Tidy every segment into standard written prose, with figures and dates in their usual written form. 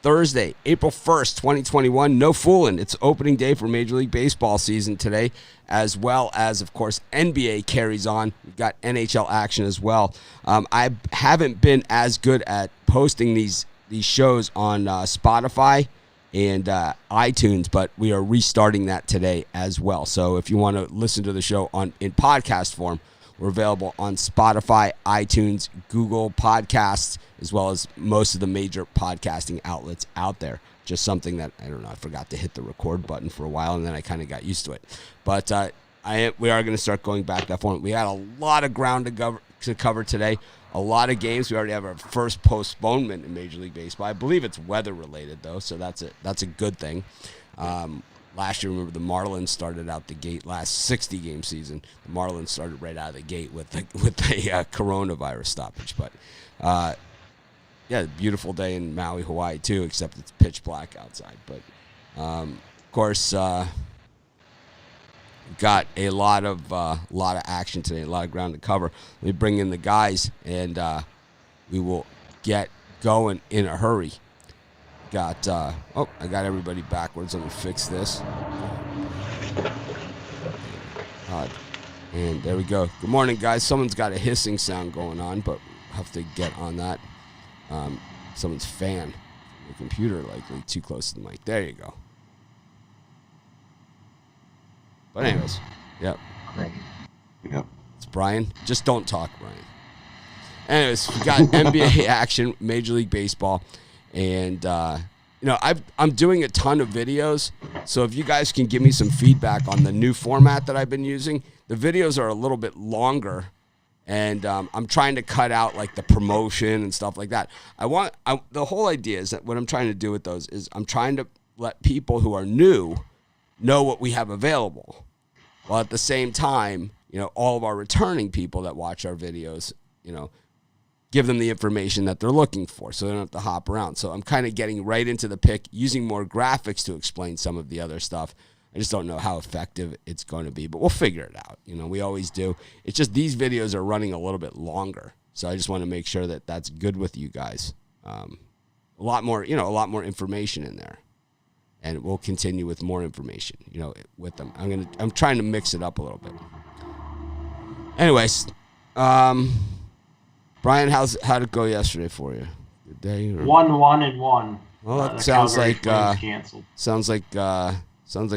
Thursday, April 1st, 2021. No fooling. It's opening day for Major League Baseball season today, as well as, of course, NBA carries on. We've got NHL action as well. I haven't been as good at posting these shows on Spotify and iTunes, but we are restarting that today as well. So if you want to listen to the show in podcast form, we're available on Spotify, iTunes, Google Podcasts, as well as most of the major podcasting outlets out there. Just something that, I don't know, I forgot to hit the record button for a while, and then I kind of got used to it. But we are going to start going back that form. We had a lot of ground to cover today, a lot of games. We already have our first postponement in Major League Baseball. I believe it's weather-related, though, so that's a good thing. Last year, remember, the Marlins started out the gate last 60-game season. The Marlins started right out of the gate with a coronavirus stoppage. But, beautiful day in Maui, Hawaii, too, except it's pitch black outside. But, of course, got a lot of action today, a lot of ground to cover. Let me bring in the guys, and we will get going in a hurry. I got everybody backwards. Let me fix this. And there we go. Good morning, guys. Someone's got a hissing sound going on, but we'll have to get on that. Someone's fan. The computer likely too close to the mic. There you go. But anyways, yep. It's Brian. Just don't talk, Brian. Anyways, we got NBA action, Major League Baseball. And, I'm doing a ton of videos, so if you guys can give me some feedback on the new format that I've been using, the videos are a little bit longer, and I'm trying to cut out, like, the promotion and stuff like that. The whole idea is that what I'm trying to do with those is I'm trying to let people who are new know what we have available, while at the same time, all of our returning people that watch our videos, give them the information that they're looking for so they don't have to hop around. So I'm kind of getting right into the pick, using more graphics to explain some of the other stuff. I just don't know how effective it's going to be, but we'll figure it out. We always do. It's just these videos are running a little bit longer. So I just want to make sure that that's good with you guys. A lot more information in there. And we'll continue with more information, with them. I'm trying to mix it up a little bit. Anyways, Brian, how'd it go yesterday for you? Good day? 1-1-1. Well, that sounds like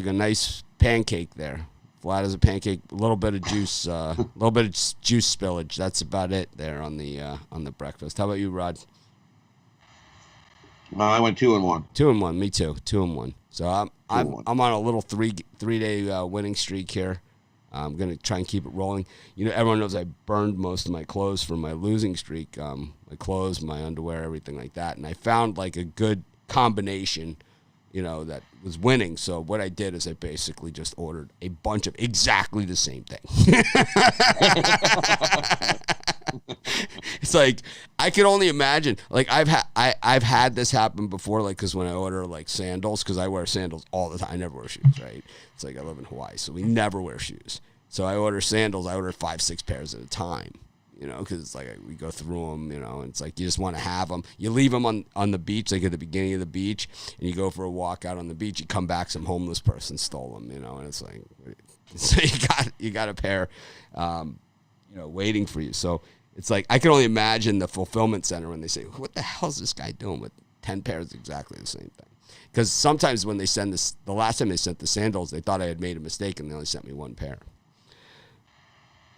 a nice pancake there. Flat as a pancake, a little bit of juice, juice spillage. That's about it there on the breakfast. How about you, Rod? I went 2-1. 2-1. Me too. 2-1. So I'm on a little three-day winning streak here. I'm going to try and keep it rolling. Everyone knows I burned most of my clothes from my losing streak, my clothes, my underwear, everything like that. And I found like a good combination, that was winning. So what I did is I basically just ordered a bunch of exactly the same thing. It's like, I can only imagine, like I've had this happen before, like, because when I order like sandals, because I wear sandals all the time, I never wear shoes, right? It's like I live in Hawaii, so we never wear shoes. So I order sandals, I order 5-6 pairs at a time, because it's like we go through them, and it's like you just want to have them. You leave them on the beach, like at the beginning of the beach, and you go for a walk out on the beach, you come back, some homeless person stole them, and it's like, so you got a pair, waiting for you. So it's like, I can only imagine the fulfillment center when they say, what the hell is this guy doing with 10 pairs exactly the same thing? Because sometimes when they send this, the last time they sent the sandals, they thought I had made a mistake and they only sent me one pair.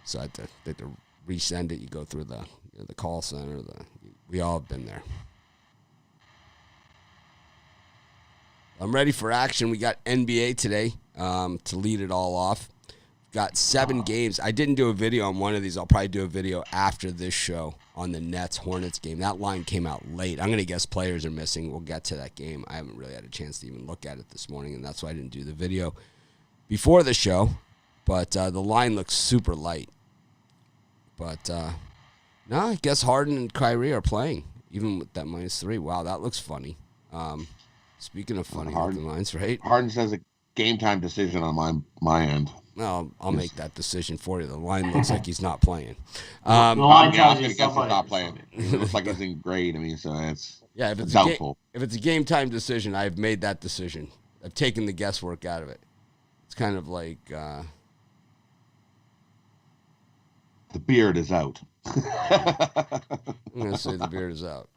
So I had to resend it. You go through the call center. We all have been there. I'm ready for action. We got NBA today to lead it all off. Got 7 games. I didn't do a video on one of these. I'll probably do a video after this show on the Nets-Hornets game. That line came out late. I'm going to guess players are missing. We'll get to that game. I haven't really had a chance to even look at it this morning, and that's why I didn't do the video before the show. But the line looks super light. But, no, I guess Harden and Kyrie are playing, even with that -3. Wow, that looks funny. Speaking of funny looking lines, right? Harden says a game time decision on my end. No, I'll make that decision for you. The line looks like he's not playing. The line tells you he's not playing. It looks like he's in grade. I mean, so it's if it's doubtful. If it's a game time decision, I've made that decision. I've taken the guesswork out of it. It's kind of like the beard is out. I'm going to say the beard is out.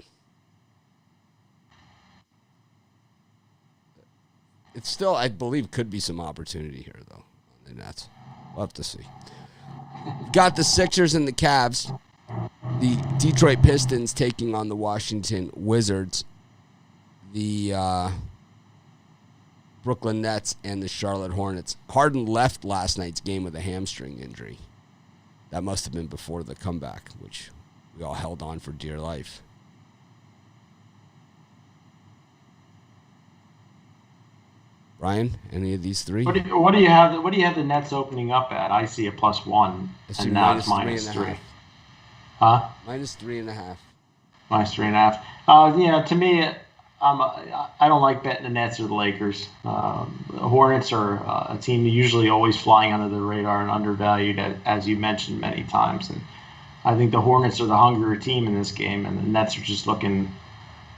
It still, I believe, could be some opportunity here, though, on the Nets. We'll have to see. We've got the Sixers and the Cavs. The Detroit Pistons taking on the Washington Wizards. The Brooklyn Nets and the Charlotte Hornets. Harden left last night's game with a hamstring injury. That must have been before the comeback, which we all held on for dear life. Brian, any of these three? What do you have? What do you have the Nets opening up at? I see a +1, and now it's -3. Huh? -3.5. -3.5. To me, I don't like betting the Nets or the Lakers. The Hornets are a team usually always flying under the radar and undervalued, as you mentioned many times. And I think the Hornets are the hungrier team in this game, and the Nets are just looking,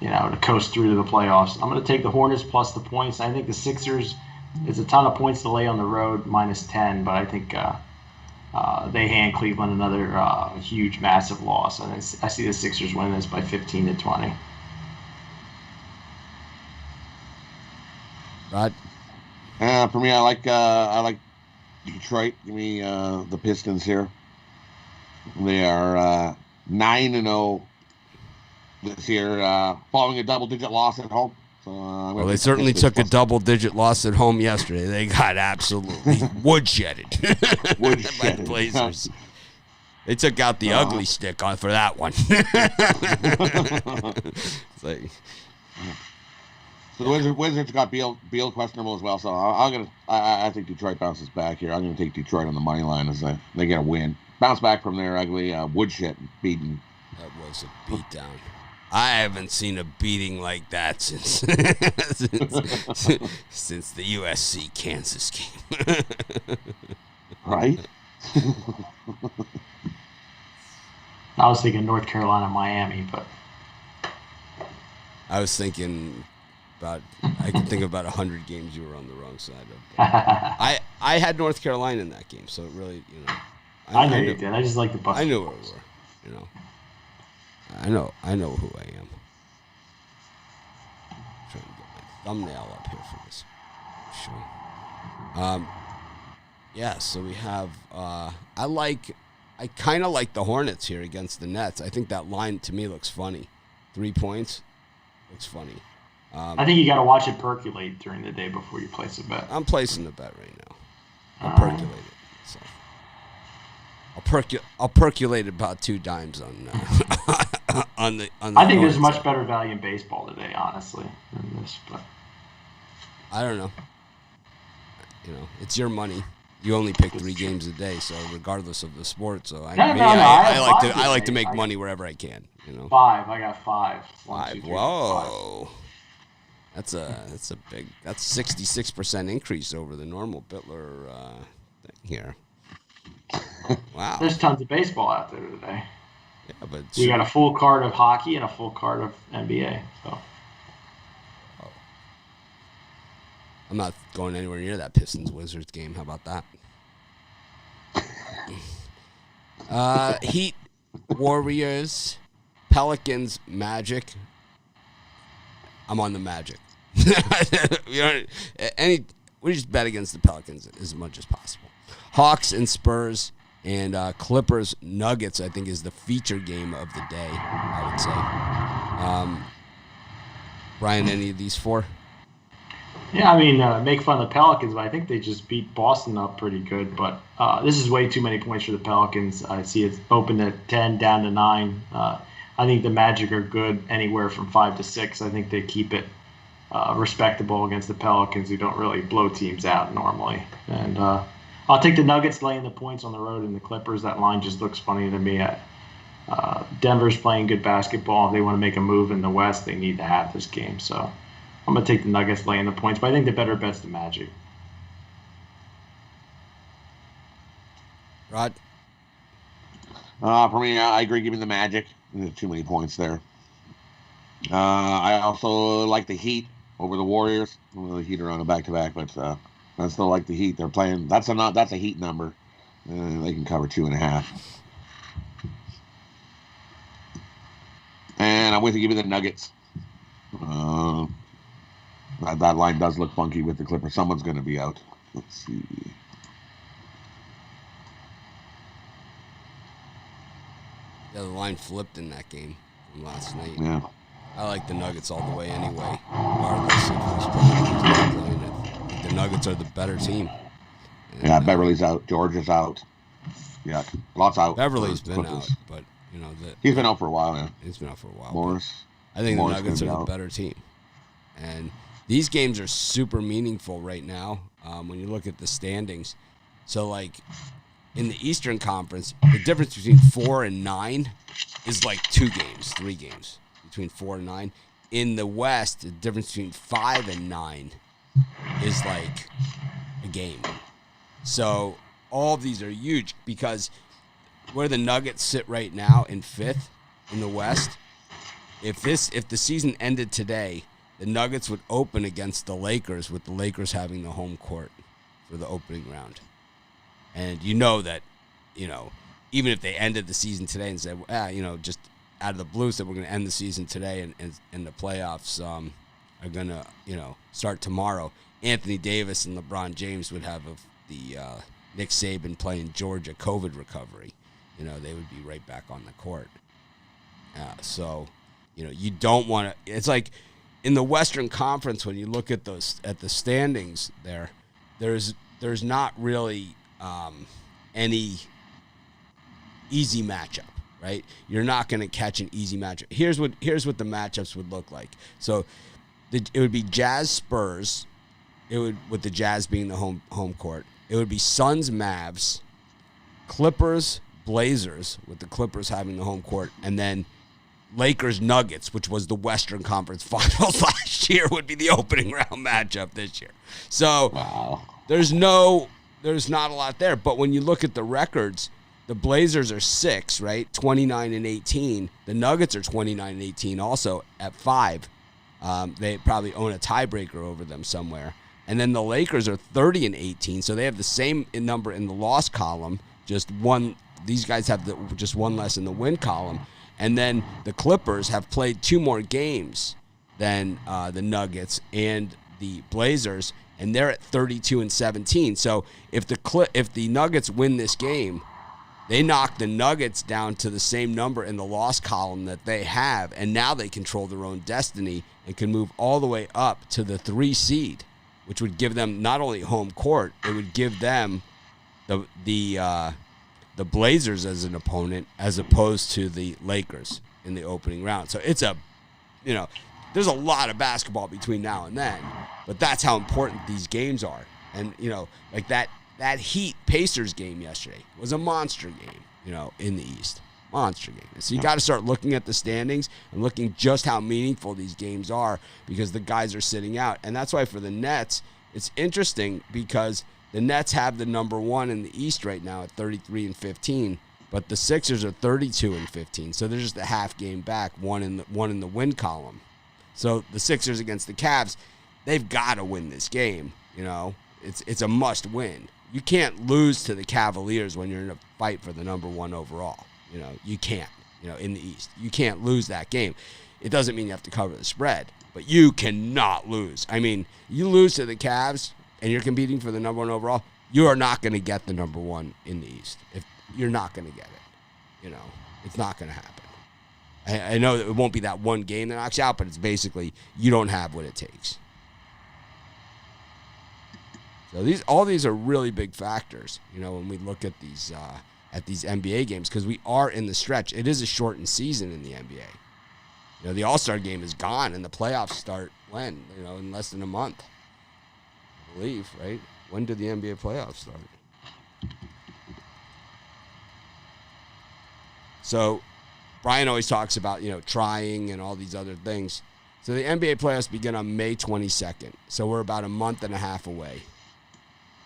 to coast through to the playoffs. I'm going to take the Hornets plus the points. I think the Sixers, it's a ton of points to lay on the road, -10, but I think they hand Cleveland another huge, massive loss. And I see the Sixers winning this by 15-20. Rod? For me, I like Detroit. Give me the Pistons here. They are 9-0 this year, following a double-digit loss at home. So, they certainly took a double-digit loss at home yesterday. They got absolutely woodshedded by the Blazers. They took out the ugly stick for that one. It's like... So the Wizards got Beal questionable as well. So I think Detroit bounces back here. I'm going to take Detroit on the money line as they get a win. Bounce back from their ugly woodshed beating. That was a beatdown. I haven't seen a beating like that since the USC Kansas game. Right? I was thinking North Carolina, Miami, but I was thinking I could think of about 100 games you were on the wrong side of. I had North Carolina in that game, so it really, I know you did. I just like the Bucks. I knew where we were, I know who I am. I'm trying to get my thumbnail up here for this show. So we have. I kind of like the Hornets here against the Nets. I think that line to me looks funny. 3 points looks funny. I think you got to watch it percolate during the day before you place a bet. I'm placing the bet right now. I'll percolate it. So I'll percolate about 2 dimes on the. I think there's much better value in baseball today, honestly, than this. But I don't know. It's your money. You only pick 3 games a day, so regardless of the sport. So I like to make money wherever I can. 5. I got 5. 1, 2, 3, whoa. 5. That's 66% increase over the normal Bitler thing here. Wow. There's tons of baseball out there today. Yeah, but you got a full card of hockey and a full card of NBA. So. I'm not going anywhere near that Pistons-Wizards game. How about that? Heat, Warriors, Pelicans, Magic. I'm on the Magic. We just bet against the Pelicans as much as possible. Hawks and Spurs and Clippers, Nuggets, I think, is the feature game of the day, I would say. Brian, any of these 4? Yeah, I mean, make fun of the Pelicans, but I think they just beat Boston up pretty good. But this is way too many points for the Pelicans. I see it's open at 10, down to 9. I think the Magic are good anywhere from 5 to 6. I think they keep it respectable against the Pelicans, who don't really blow teams out normally. And I'll take the Nuggets laying the points on the road, and the Clippers. That line just looks funny to me. Denver's playing good basketball. If they want to make a move in the West, they need to have this game. So I'm going to take the Nuggets laying the points, but I think the better bet's the Magic. Rod? For me, I agree. Give me the Magic. There's too many points there. I also like the Heat over the Warriors. Well, the Heat are on a back-to-back, but I still like the Heat. They're playing. That's a Heat number. They can cover 2.5. And I'm going to give you the Nuggets. That line does look funky with the Clippers. Someone's going to be out. Let's see. Yeah, the line flipped in that game from last night. Yeah. I like the Nuggets all the way anyway, regardless of who's playing it. The Nuggets are the better team. And, Beverly's out. George is out. Yeah, lots out. Beverly's been out, but he's been out for a while. Yeah, he's been out for a while. Morris. I think the Nuggets are the better team, and these games are super meaningful right now when you look at the standings. So, like in the Eastern Conference, the difference between 4 and 9 is like 2 games, 3 games between 4 and 9. In the West, the difference between 5 and 9 is like a game. So all of these are huge because where the Nuggets sit right now in 5th in the West, if the season ended today, the Nuggets would open against the Lakers, with the Lakers having the home court for the opening round. And you know that, even if they ended the season today and said, just out of the blue said we're going to end the season today and the playoffs are going to, start tomorrow, Anthony Davis and LeBron James would have the Nick Saban playing Georgia COVID recovery. They would be right back on the court. So, you don't want to. It's like in the Western Conference when you look at the standings there's not really any easy matchup, right? You're not going to catch an easy matchup. Here's what the matchups would look like. So it would be Jazz Spurs. It would, with the Jazz being the home court. It would be Suns Mavs, Clippers Blazers, with the Clippers having the home court, and then Lakers Nuggets, which was the Western Conference Finals last year, would be the opening round matchup this year. So wow. There's not a lot there. But when you look at the records, the Blazers are 6, right? 29-18. The Nuggets are 29-18 also at 5. They probably own a tiebreaker over them somewhere. And then the Lakers are 30-18, so they have the same number in the loss column, just one. These guys have just one less in the win column. And then the Clippers have played 2 more games than the Nuggets and the Blazers, and they're at 32-17. So if the Nuggets win this game, they knock the Nuggets down to the same number in the loss column that they have, and now they control their own destiny and can move all the way up to the 3 seed, which would give them not only home court, it would give them the Blazers as an opponent as opposed to the Lakers in the opening round. So it's there's a lot of basketball between now and then, but that's how important these games are. And, like that Heat Pacers game yesterday was a monster game, in the East. Monster game. So you got to start looking at the standings and looking just how meaningful these games are because the guys are sitting out. And that's why for the Nets, it's interesting because the Nets have the number 1 in the East right now at 33-15, but the Sixers are 32-15. So they're just a half game back, one in the win column. So the Sixers against the Cavs, they've got to win this game. It's a must win. You can't lose to the Cavaliers when you're in a fight for the number 1 overall. You can't. In the East, you can't lose that game. It doesn't mean you have to cover the spread, but you cannot lose. I mean, you lose to the Cavs and you're competing for the number 1 overall, you are not going to get the number 1 in the East. If you're not going to get it, it's not going to happen. I know that it won't be that one game that knocks you out, but it's basically you don't have what it takes. So all these are really big factors, when we look at these NBA games, because we are in the stretch. It is a shortened season in the NBA. The All-Star game is gone, and the playoffs start when? In less than a month. I believe, right? When do the NBA playoffs start? So Brian always talks about, trying and all these other things. So the NBA playoffs begin on May 22nd. So we're about a month and a half away.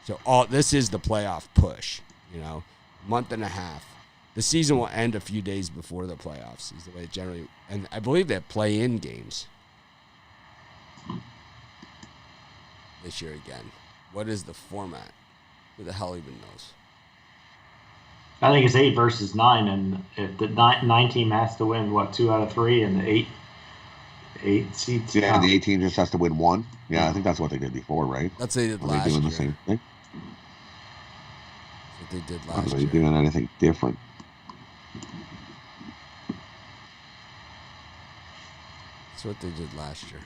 So this is the playoff push, month and a half. The season will end a few days before the playoffs. Is the way it generally, and I believe they play-in games this year again. What is the format? Who the hell even knows? I think it's 8 versus 9, and if the 9 team has to win, 2 out of 3, and the 8 seats. Yeah, the 18 just has to win 1. Yeah, I think that's what they did before, right? That's what they did last year. Are they doing the same thing? That's what they did last year. Are they doing anything different? That's what they did last year.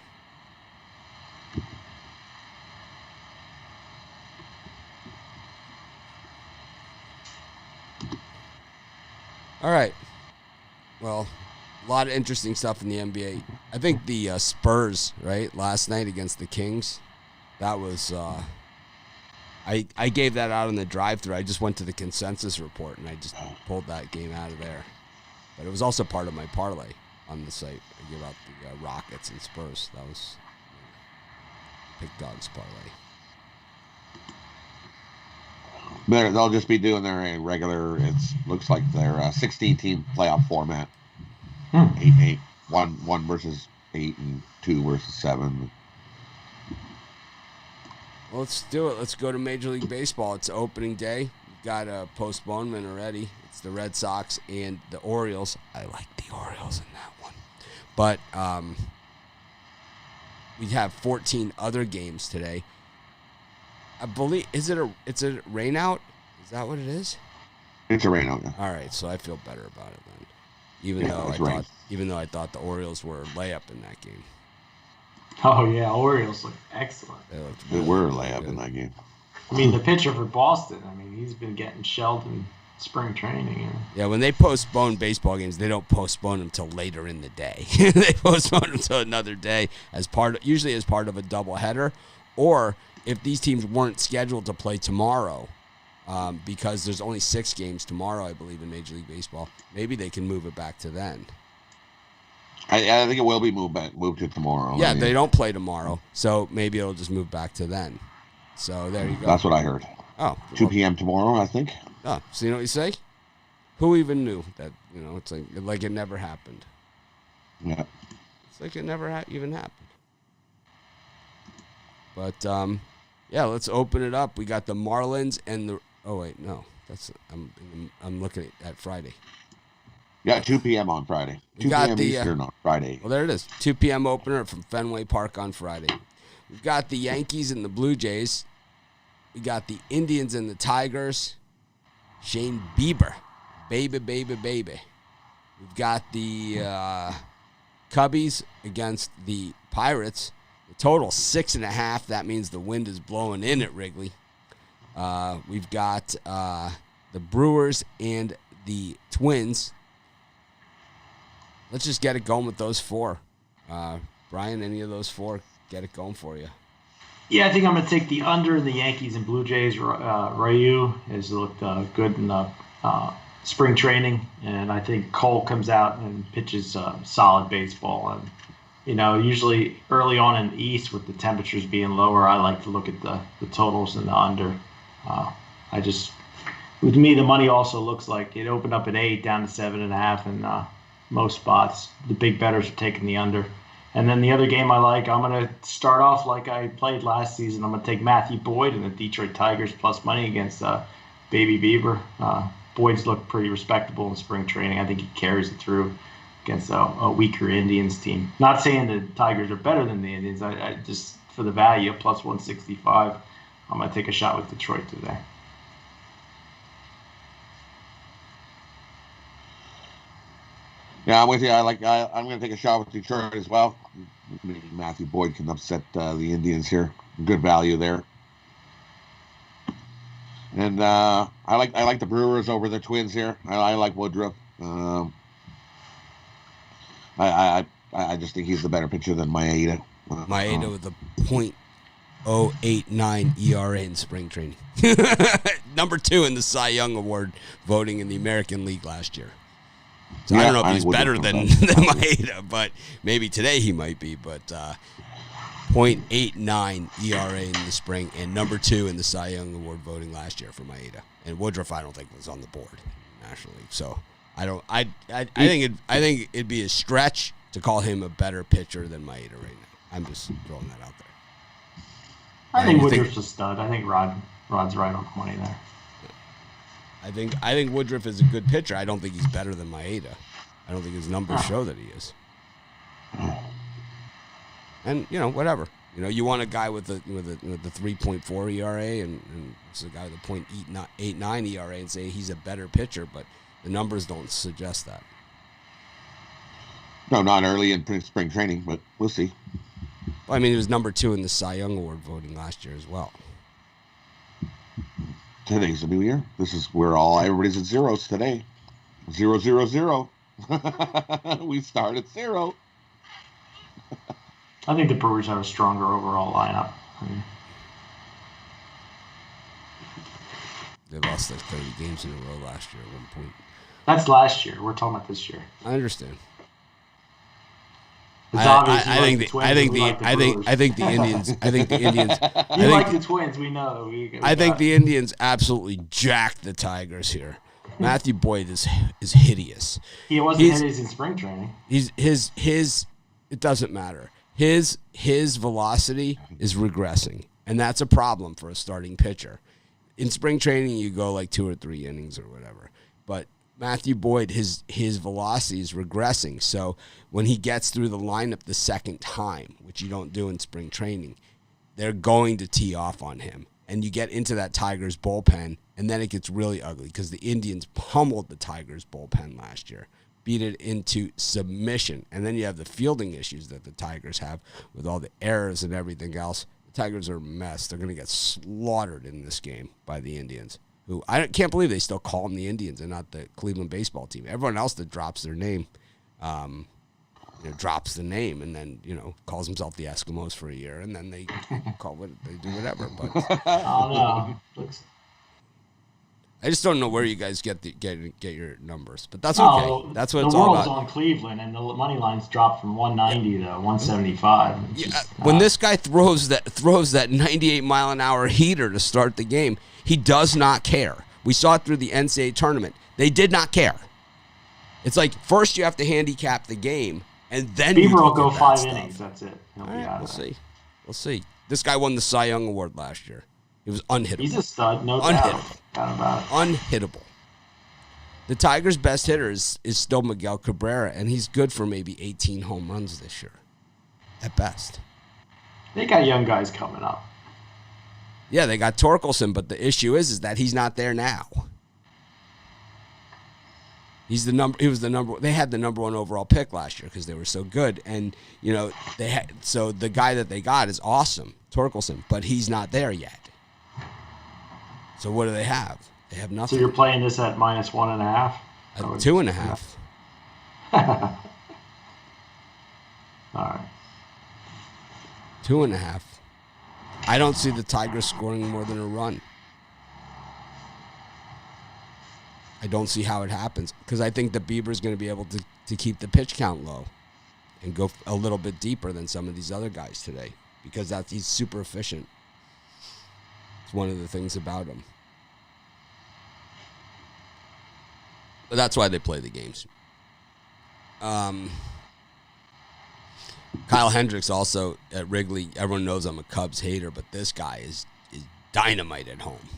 All right. Well, a lot of interesting stuff in the NBA. I think the Spurs, right, last night against the Kings, that was I gave that out on the drive-thru. I just went to the consensus report, and I just pulled that game out of there. But it was also part of my parlay on the site. I gave out the Rockets and Spurs. That was Pick Dogs parlay. They'll just be doing their regular. It looks like their 16-team playoff format. 8-8, 1 versus 8, and 2 versus 7. Well, let's do it. Let's go to Major League Baseball. It's opening day. We've got a postponement already. It's the Red Sox and the Orioles. I like the Orioles in that one. But we have 14 other games today. I believe, it's a rain out? Is that what it is? It's a rain out, yeah. All right, so I feel better about it then. Even though I thought the Orioles were a layup in that game. Oh yeah, Orioles look excellent. They were a layup in that game. I mean, the pitcher for Boston, he's been getting shelled in spring training. Yeah, when they postpone baseball games, they don't postpone them till later in the day. They postpone them till another day usually as part of a doubleheader, or if these teams weren't scheduled to play tomorrow, because there's only 6 games tomorrow, I believe, in Major League Baseball, maybe they can move it back to then. I think it will be moved to tomorrow. Yeah, they don't play tomorrow, so maybe it'll just move back to then. So there you go. That's what I heard. Oh, 2 p.m. tomorrow, I think. Oh, so you know what you say? Who even knew that? It's like it never happened. Yeah. It's like it never even happened. But yeah, let's open it up. We got the Marlins and the. Oh wait, no, I'm looking at Friday. Yeah, 2 p.m. on Friday. 2 p.m. Eastern on Friday. Well, there it is. 2 p.m. opener from Fenway Park on Friday. We've got the Yankees and the Blue Jays. We got the Indians and the Tigers. Shane Bieber. Baby, baby, baby. We've got the Cubbies against the Pirates. The total 6.5. That means the wind is blowing in at Wrigley. We've got the Brewers and the Twins. Let's just get it going with those 4. Brian, any of those 4 get it going for you? Yeah, I think I'm going to take the under in the Yankees and Blue Jays. Ryu has looked good in the spring training, and I think Cole comes out and pitches solid baseball. And usually early on in the East with the temperatures being lower, I like to look at the totals and the under. With me, the money also looks like it opened up at 8, down to 7.5, and most spots. The big bettors are taking the under. And then the other game I like, I'm going to start off like I played last season. I'm going to take Matthew Boyd and the Detroit Tigers plus money against Baby Bieber. Boyd's looked pretty respectable in spring training. I think he carries it through against a weaker Indians team. Not saying the Tigers are better than the Indians. I just, for the value, plus 165, I'm going to take a shot with Detroit today. Yeah, I'm with you. I'm going to take a shot with Detroit as well. Maybe Matthew Boyd can upset the Indians here. Good value there. And I like the Brewers over the Twins here. I like Woodruff. I just think he's the better pitcher than Maeda. Maeda with a .089 ERA in spring training. Number 2 in the Cy Young Award voting in the American League last year. So I don't know if he's better than Maeda, but maybe today he might be. But .89 ERA in the spring, and number 2 in the Cy Young Award voting last year for Maeda. And Woodruff, I don't think was on the board in the National League. So I think it'd be a stretch to call him a better pitcher than Maeda right now. I'm just throwing that out there. I think Woodruff's a stud. I think Rod's right on the money there. I think Woodruff is a good pitcher. I don't think he's better than Maeda. I don't think his numbers show that he is. And whatever. You want a guy with the 3.4 ERA and it's a guy with a .89 ERA and say he's a better pitcher, but the numbers don't suggest that. No, not early in spring training, but we'll see. Well, I mean, he was number 2 in the Cy Young Award voting last year as well. Today's a new year. This is where everybody's at zeros today. 0, 0, 0. We start at 0. I think the Brewers have a stronger overall lineup. They lost like 30 games in a row last year at one point. That's last year. We're talking about this year. I understand. I think the Indians. You like the Twins, we know. I think the Indians absolutely jacked the Tigers here. Matthew Boyd is hideous. He wasn't hideous in spring training. It doesn't matter. His velocity is regressing, and that's a problem for a starting pitcher. In spring training, you go like 2 or 3 innings or whatever, but Matthew Boyd, his velocity is regressing. So when he gets through the lineup the second time, which you don't do in spring training, they're going to tee off on him. And you get into that Tigers bullpen, and then it gets really ugly because the Indians pummeled the Tigers bullpen last year, beat it into submission. And then you have the fielding issues that the Tigers have with all the errors and everything else. The Tigers are a mess. They're going to get slaughtered in this game by the Indians, who I can't believe they still call them the Indians and not the Cleveland baseball team. Everyone else that drops their name, drops the name and then, calls himself the Eskimos for a year, and then they they do whatever. But I don't know. I just don't know where you guys get your numbers, but that's okay. No, that's what it's all about. The world's on Cleveland, and the money lines dropped from 190 to 175. When this guy throws that 98 mile an hour heater to start the game, he does not care. We saw it through the NCAA tournament. They did not care. It's like first you have to handicap the game, and then Bieber will go 5 innings. That's it. All right, we'll see. This guy won the Cy Young Award last year. He was unhittable. He's a stud, no doubt. Unhittable. The Tigers' best hitter is still Miguel Cabrera, and he's good for maybe 18 home runs this year, at best. They got young guys coming up. Yeah, they got Torkelson, but the issue is that he's not there now. He was the number. They had the number 1 overall pick last year because they were so good, and so the guy that they got is awesome, Torkelson, but he's not there yet. So what do they have? They have nothing. So you're playing this at -1.5? 2.5. All right. 2.5. I don't see the Tigers scoring more than a run. I don't see how it happens because I think that Bieber's going to be able to keep the pitch count low and go a little bit deeper than some of these other guys today because he's super efficient. It's one of the things about him. But that's why they play the games. Kyle Hendricks also at Wrigley. Everyone knows I'm a Cubs hater, but this guy is dynamite at home.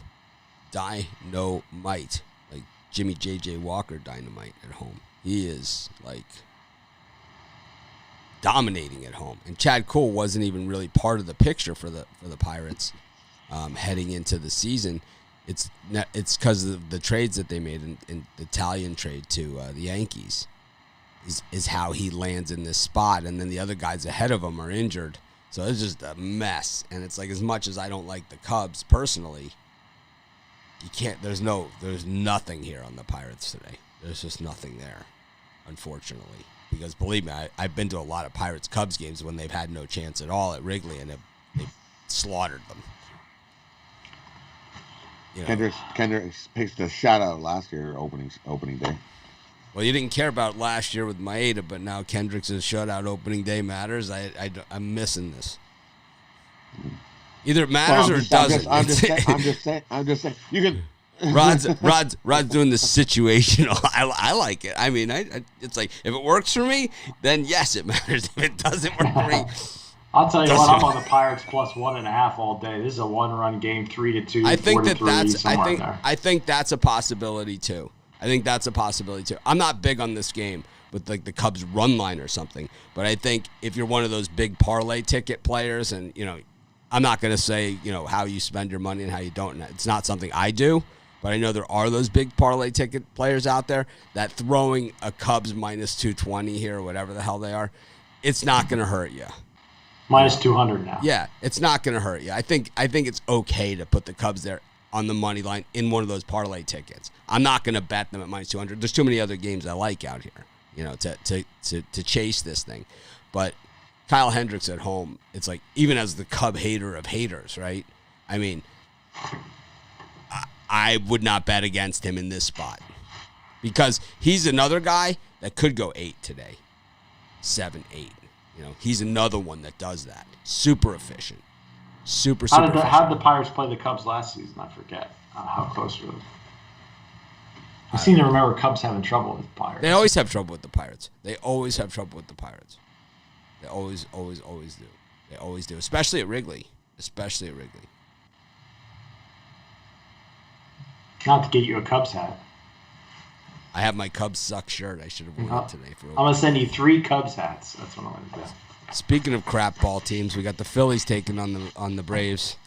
Dynamite. Like Jimmy J.J. Walker dynamite at home. He is like dominating at home. And Chad Cole wasn't even really part of the picture for the Pirates heading into the season. It's because of the trades that they made in the Italian trade to the Yankees is how he lands in this spot. And then the other guys ahead of him are injured. So it's just a mess. And it's like as much as I don't like the Cubs personally, you can't. There's nothing here on the Pirates today. There's just nothing there, unfortunately. Because believe me, I've been to a lot of Pirates-Cubs games when they've had no chance at all at Wrigley, and they've slaughtered them. Kendricks pitched a shutout last year, opening day. Well, you didn't care about last year with Maeda, but now Kendricks' shutout opening day matters. I'm missing this. Either it matters or it doesn't. I'm just saying. You can. Rod's doing the situational. I like it. I mean, it's like if it works for me, then yes, it matters. If it doesn't work for me, I'll tell you what. I'm on the Pirates plus 1.5 all day. This is a 1-run game, 3-2. I think 4-3, I think that's a possibility too. I'm not big on this game with like the Cubs run line or something, but I think if you're one of those big parlay ticket players, and I'm not going to say how you spend your money and how you don't. It's not something I do. But I know there are those big parlay ticket players out there that throwing a Cubs minus 220 here or whatever the hell they are, it's not going to hurt you. Minus 200 now. Yeah, it's not going to hurt you. I think it's okay to put the Cubs there on the money line in one of those parlay tickets. I'm not going to bet them at minus 200. There's too many other games I like out here, to chase this thing. But Kyle Hendricks at home, it's like, even as the Cub hater of haters, right? I mean, I would not bet against him in this spot because he's another guy that could go 8 today, 7, 8. He's another one that does that. Super efficient. Super efficient. How did the Pirates play the Cubs last season? I forget how close it was. I seem to remember Cubs having trouble with the Pirates. They always have trouble with the Pirates. They always have trouble with the Pirates. They always do. They always do, especially at Wrigley. Not to get you a Cubs hat. I have my Cubs suck shirt. I should have worn it today. I'm going to send you 3 Cubs hats. That's what I'm going to do. Speaking of crap ball teams, we got the Phillies taking on the Braves.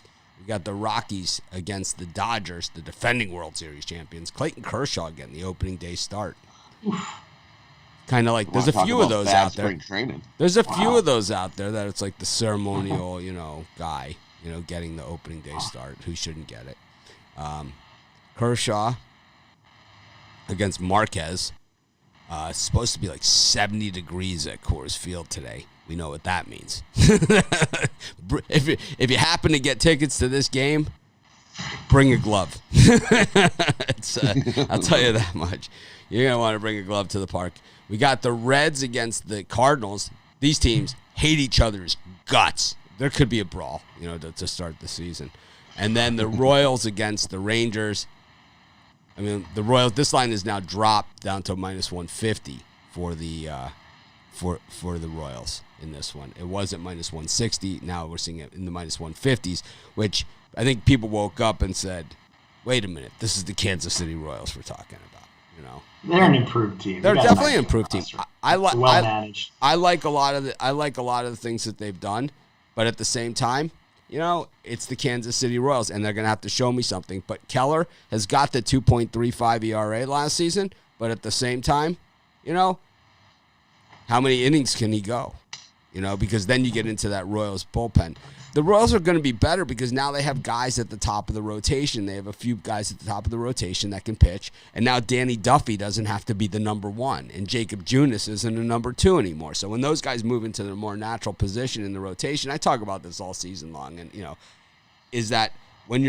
We got the Rockies against the Dodgers, the defending World Series champions. Clayton Kershaw getting the opening day start. Kind of like, there's a few of those out there. There's a few of those out there that it's like the ceremonial, guy, getting the opening day start who shouldn't get it. Kershaw against Marquez. It's supposed to be like 70 degrees at Coors Field today. We know what that means. If you happen to get tickets to this game, bring a glove. I'll tell you that much. You're going to want to bring a glove to the park. We got the Reds against the Cardinals. These teams hate each other's guts. There could be a brawl, to start the season. And then the Royals against the Rangers. I mean, the Royals. This line is now dropped down to minus 150 for the Royals in this one. It was at minus 160. Now we're seeing it in the minus 150s, which I think people woke up and said, "Wait a minute, this is the Kansas City Royals we're talking about." They're an improved team. They're definitely an improved team. I like well managed. I like a lot of the things that they've done, but at the same time, it's the Kansas City Royals, and they're going to have to show me something. But Keller has got the 2.35 ERA last season, but at the same time, how many innings can he go? Because then you get into that Royals bullpen. The Royals are going to be better because now they have guys at the top of the rotation. They have a few guys at the top of the rotation that can pitch, and now Danny Duffy doesn't have to be the number 1, and Jacob Junis isn't a number 2 anymore. So when those guys move into their more natural position in the rotation, I talk about this all season long, and is that when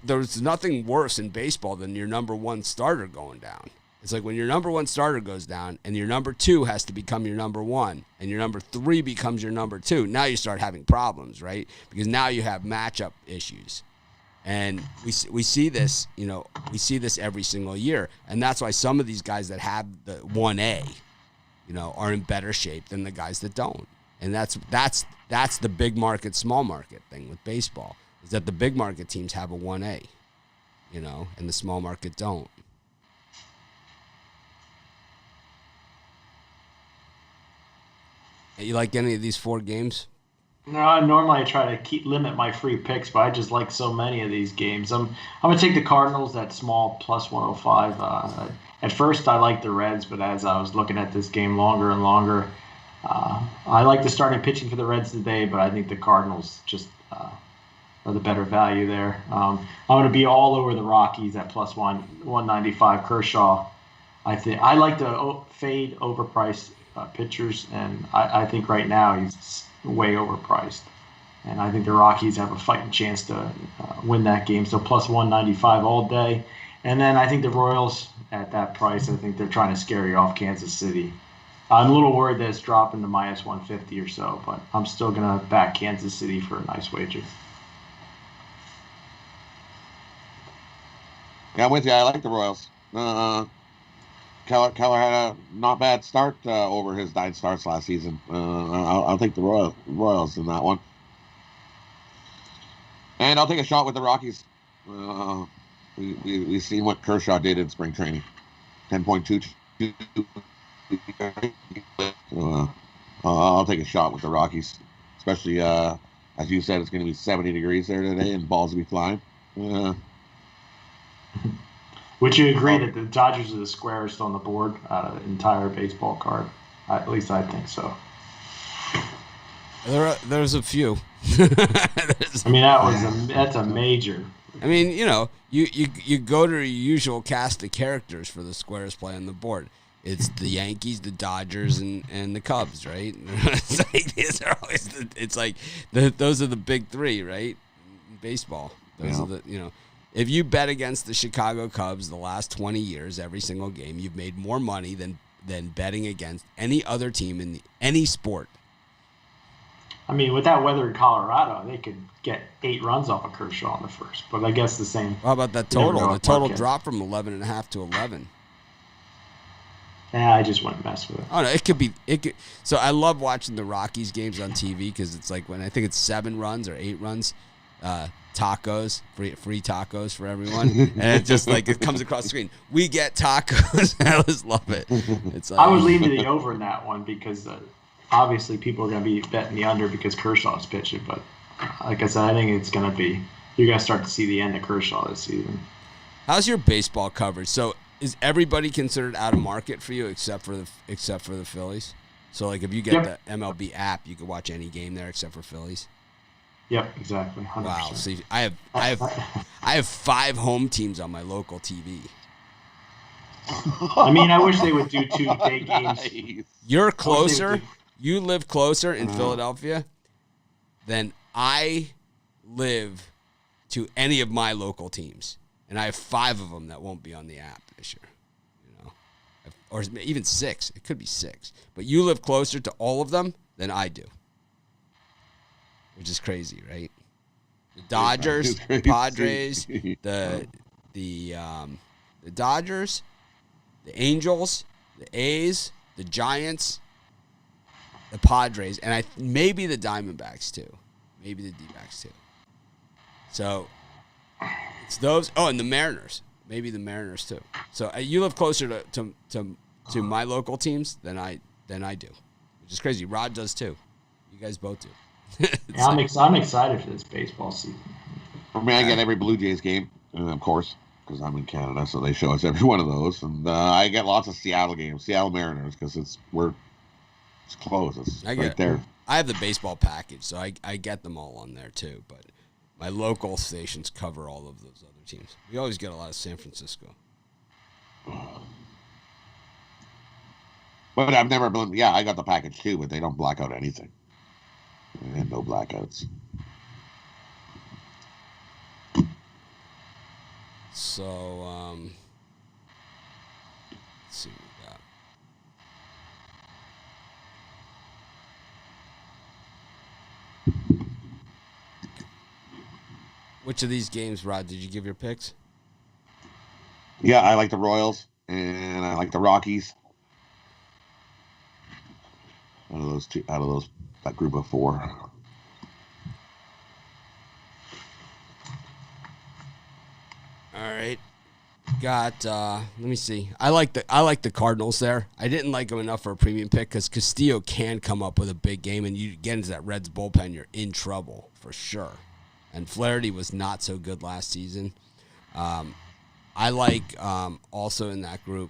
there's nothing worse in baseball than your number 1 starter going down. It's like when your number 1 starter goes down and your number 2 has to become your number 1 and your number 3 becomes your number 2. Now you start having problems, right? Because now you have matchup issues. And we see this, we see this every single year. And that's why some of these guys that have the 1A, are in better shape than the guys that don't. And that's the big market, small market thing with baseball, is that the big market teams have a 1A, and the small market don't. You like any of these 4 games? No, normally I try to limit my free picks, but I just like so many of these games. I'm going to take the Cardinals at small plus 105. At first, I liked the Reds, but as I was looking at this game longer and longer, I like the starting pitching for the Reds today, but I think the Cardinals just are the better value there. I'm going to be all over the Rockies at plus 195. Kershaw, I like to fade overpriced pitchers, and I think right now he's way overpriced, and I think the Rockies have a fighting chance to win that game. So plus 195 all day, and then I think the Royals at that price, I think they're trying to scare you off Kansas City. I'm a little worried that it's dropping to minus 150 or so, but I'm still gonna back Kansas City for a nice wager. Yeah, I'm with you. I like the Royals. Keller had a not bad start over his 9 starts last season. I'll take the Royals in that one. And I'll take a shot with the Rockies. We've seen what Kershaw did in spring training. 10.22. I'll take a shot with the Rockies. Especially, as you said, it's going to be 70 degrees there today and balls will be flying. Would you agree that the Dodgers are the squarest on the board out of the entire baseball card? At least I think so. There's a few. I mean, that's a major. I mean, you go to your usual cast of characters for the squarest play on the board. It's the Yankees, the Dodgers, and the Cubs, right? Those are the big three, right? In baseball. Those are the. If you bet against the Chicago Cubs the last 20 years, every single game, you've made more money than betting against any other team in any sport. I mean, with that weather in Colorado, they could get 8 runs off of Kershaw in the first. But I guess the same. How about that total? The total dropped from 11.5 to 11. Yeah, I just wouldn't mess with it. Oh no, it could. So I love watching the Rockies games on TV because it's like when I think it's 7 runs or 8 runs. Tacos, free tacos for everyone, and it just it comes across the screen. We get tacos. I just love it. It's I would lean to the over in that one because obviously people are going to be betting the under because Kershaw's pitching. But like I said, I think it's going to be you're going to start to see the end of Kershaw this season. How's your baseball coverage? So is everybody considered out of market for you except for the Phillies? So if you get the MLB app, you can watch any game there except for Phillies. Yep, exactly. 100%. Wow. See, I have 5 home teams on my local TV. I mean, I wish they would do 2 day games. You're closer. You live closer in Philadelphia than I live to any of my local teams, and I have 5 of them that won't be on the app this year. Or even 6. It could be 6. But you live closer to all of them than I do. Which is crazy, right? The Dodgers, the Padres, the Dodgers, the Angels, the A's, the Giants, the Padres, and maybe the Diamondbacks too. Maybe the D-backs too. So it's those. Oh, and the Mariners. Maybe the Mariners too. So you live closer to my local teams than I do, which is crazy. Rod does too. You guys both do. Yeah, I'm excited for this baseball season. I mean, I get every Blue Jays game, of course, because I'm in Canada, so they show us every one of those. And I get lots of Seattle games, Seattle Mariners, because it's close. It's right there. I have the baseball package, so I get them all on there too. But my local stations cover all of those other teams. We always get a lot of San Francisco. But I've never been. Yeah, I got the package too, but they don't black out anything. And no blackouts. So, let's see what we got. Which of these games, Rod, did you give your picks? Yeah, I like the Royals, and I like the Rockies. That group of 4. All right. Got let me see. I like the Cardinals there. I didn't like them enough for a premium pick because Castillo can come up with a big game, and you get into that Reds bullpen, you're in trouble for sure. And Flaherty was not so good last season. I like also in that group.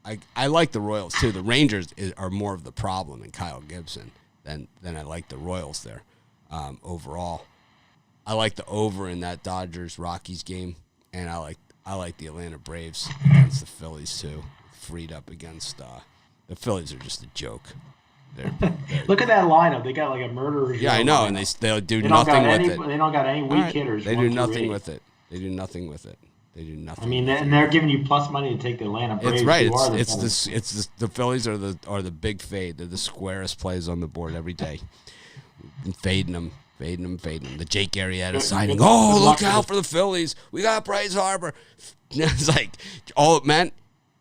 I like the Royals too. The Rangers are more of the problem in Kyle Gibson than I like the Royals there overall. I like the over in that Dodgers-Rockies game, and I like the Atlanta Braves against the Phillies too. Freed up against the Phillies are just a joke. They're Look at that lineup. They got like a murderer. Yeah, I know, and they'll do nothing with it. They don't got any weak hitters. They do nothing with it. They do nothing with it. They do nothing. I mean, and they're giving you plus money to take the Atlanta Braves. It's right. The Phillies are the big fade. They're the squarest plays on the board every day. Been fading them Fading him. The Jake Arrieta signing. Oh, look out for the Phillies. We got Bryce Harper. It's like, all it meant,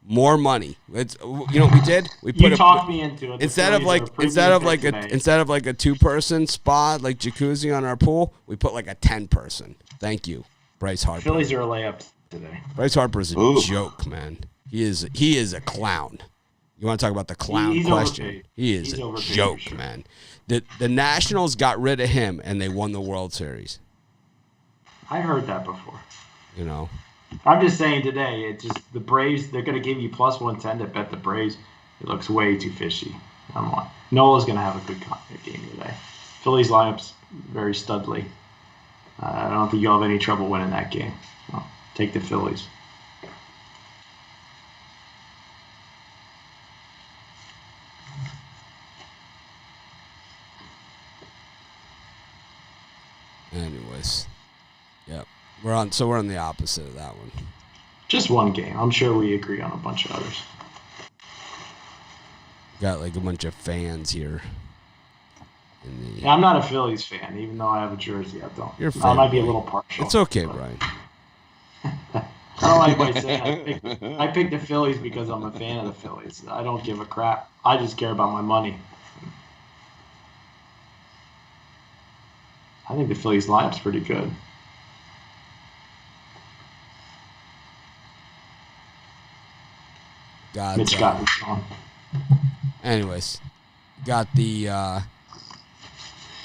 more money. It's, you know what we did? We put talked me into it. Instead of like a 2-person spot like jacuzzi on our pool, we put like a 10-person. Thank you, Bryce Harper. Phillies are a layup today. Bryce Harper is a joke, man. He is a clown. You want to talk about the clown question? Overpaid. He is a joke, man. The Nationals got rid of him and they won the World Series. I heard that before. You know. I'm just saying today, it's just the Braves, they're going to give you plus 110 to bet the Braves. It looks way too fishy. Come on. Nola's going to have a good game today. Phillies lineup's very studly. I don't think you'll have any trouble winning that game. So take the Phillies. Anyways, yep. We're on the opposite of that one. Just one game. I'm sure we agree on a bunch of others. Got like a bunch of fans here. Yeah, I'm not a Phillies fan, even though I have a jersey. I don't. You're a fan, I might be a little partial. It's okay, Brian. I don't like what I say. I picked the Phillies because I'm a fan of the Phillies. I don't give a crap. I just care about my money. I think the Phillies lineup's pretty good. Mitch got me on. Anyways, got the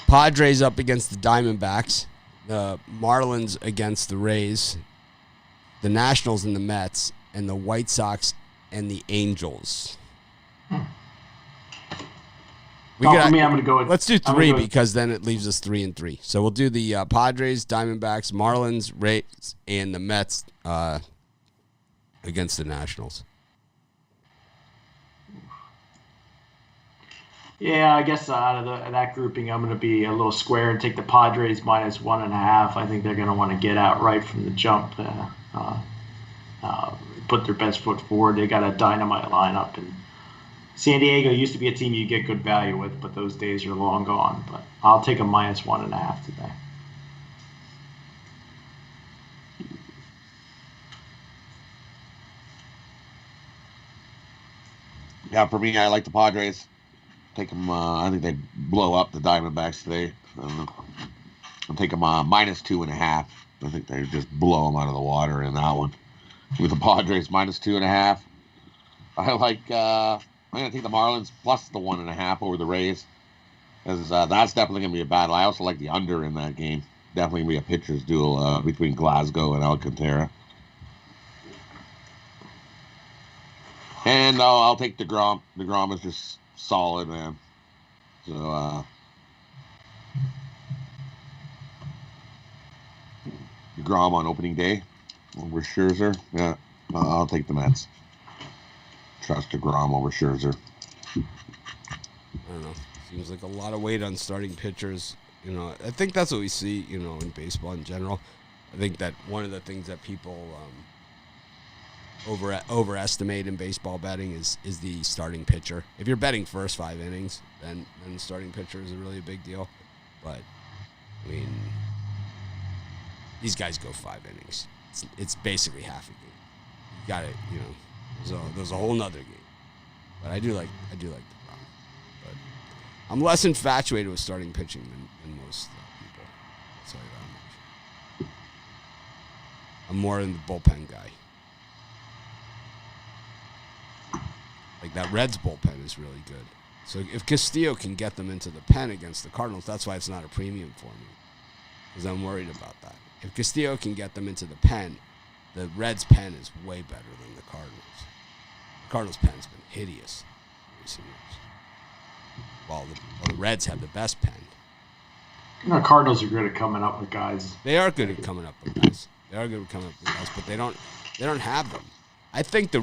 Padres up against the Diamondbacks, the Marlins against the Rays, the Nationals and the Mets, and the White Sox and the Angels. I'm going to go with. Let's do 3 because then it leaves us 3-3. So we'll do the Padres, Diamondbacks, Marlins, Rays, and the Mets against the Nationals. Yeah, I guess out of that grouping, I'm going to be a little square and take the Padres minus 1.5. I think they're going to want to get out right from the jump, put their best foot forward. They got a dynamite lineup, and San Diego used to be a team you get good value with, but those days are long gone. But I'll take a minus 1.5 today. Yeah, for me, I like the Padres. Take them. I think they blow up the Diamondbacks today. I'll take them minus 2.5. I think they just blow them out of the water in that one. With the Padres minus 2.5. I like. I'm gonna take the Marlins plus the 1.5 over the Rays, because that's definitely gonna be a battle. I also like the under in that game. Definitely gonna be a pitcher's duel between Glasgow and Alcantara. And I'll take DeGrom. DeGrom is just solid, man. So DeGrom on opening day over Scherzer. Yeah, I'll take the Mets. Trust DeGrom over Scherzer. I don't know. Seems like a lot of weight on starting pitchers. You know, I think that's what we see, you know, in baseball in general. I think that one of the things that people overestimate in baseball betting is the starting pitcher. If you're betting first 5 innings, then the starting pitcher is really a big deal. But, I mean, these guys go 5 innings. It's basically half a game. You got it, you know. There's a whole nother game. But I do like the problem. But I'm less infatuated with starting pitching than most people. I'll tell you that much. I'm more in the bullpen guy. Like that Reds bullpen is really good. So if Castillo can get them into the pen against the Cardinals, that's why it's not a premium for me. Because I'm worried about that. If Castillo can get them into the pen, the Reds' pen is way better than the Cardinals. The Cardinals' pen's been hideous in recent years. While the Reds have the best pen. You know, Cardinals are good at coming up with guys. They are good at coming up with guys. But they don't have them. I think the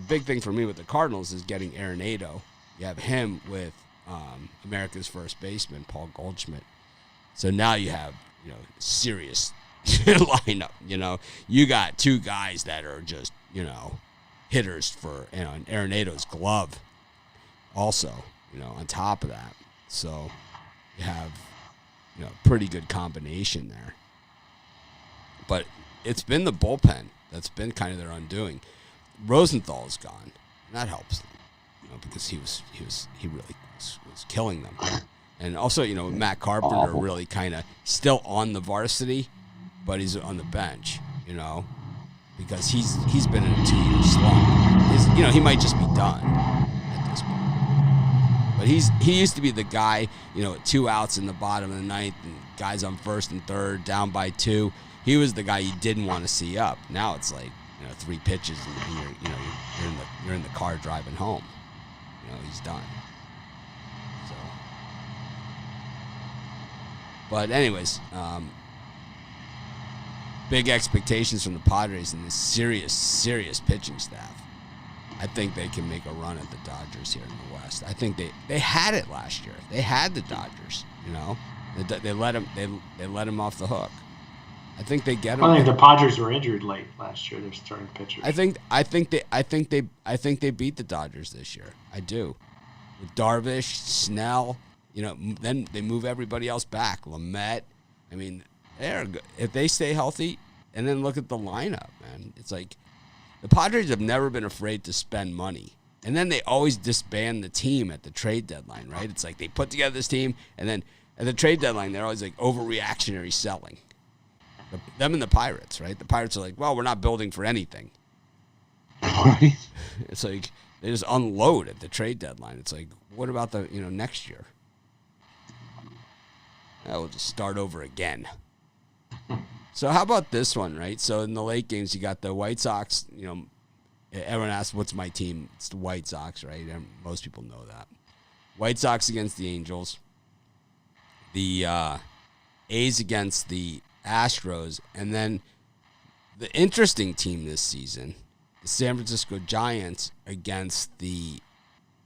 big thing for me with the Cardinals is getting Arenado. You have him with America's first baseman, Paul Goldschmidt. So now you have, you know, serious lineup. You know, you got 2 guys that are just, you know, hitters for, you know, and Arenado's glove also, you know, on top of that. So you have pretty good combination there. But it's been the bullpen that's been kind of their undoing. Rosenthal's gone. And that helps them, because he really was killing them. And also, Matt Carpenter really kind of still on the varsity, but he's on the bench, because he's been in a 2-year slump. He might just be done at this point. But he used to be the guy, 2 outs in the bottom of the ninth, and guys on first and third, down by 2. He was the guy you didn't want to see up. Now it's like 3 pitches and you're in the car driving home. He's done. So, but anyways, big expectations from the Padres and this serious pitching staff. I think they can make a run at the Dodgers here in the West. I think they had it last year. They had the Dodgers. They let them off the hook. I think they get them. I think the Padres were injured late last year. They're starting pitchers. I think they beat the Dodgers this year. I do. With Darvish, Snell, then they move everybody else back. Lamet. I mean, they're good. If they stay healthy, and then look at the lineup, man. It's like the Padres have never been afraid to spend money. And then they always disband the team at the trade deadline, right? It's like they put together this team, and then at the trade deadline, they're always like overreactionary selling. Them and the Pirates, right? The Pirates are like, well, we're not building for anything. Right. It's like they just unload at the trade deadline. It's like, what about the next year? We'll just start over again. So how about this one, right? So in the late games, you got the White Sox. Everyone asks, what's my team? It's the White Sox, right? And most people know that. White Sox against the Angels. The A's against the Astros, and then the interesting team this season, the San Francisco Giants against the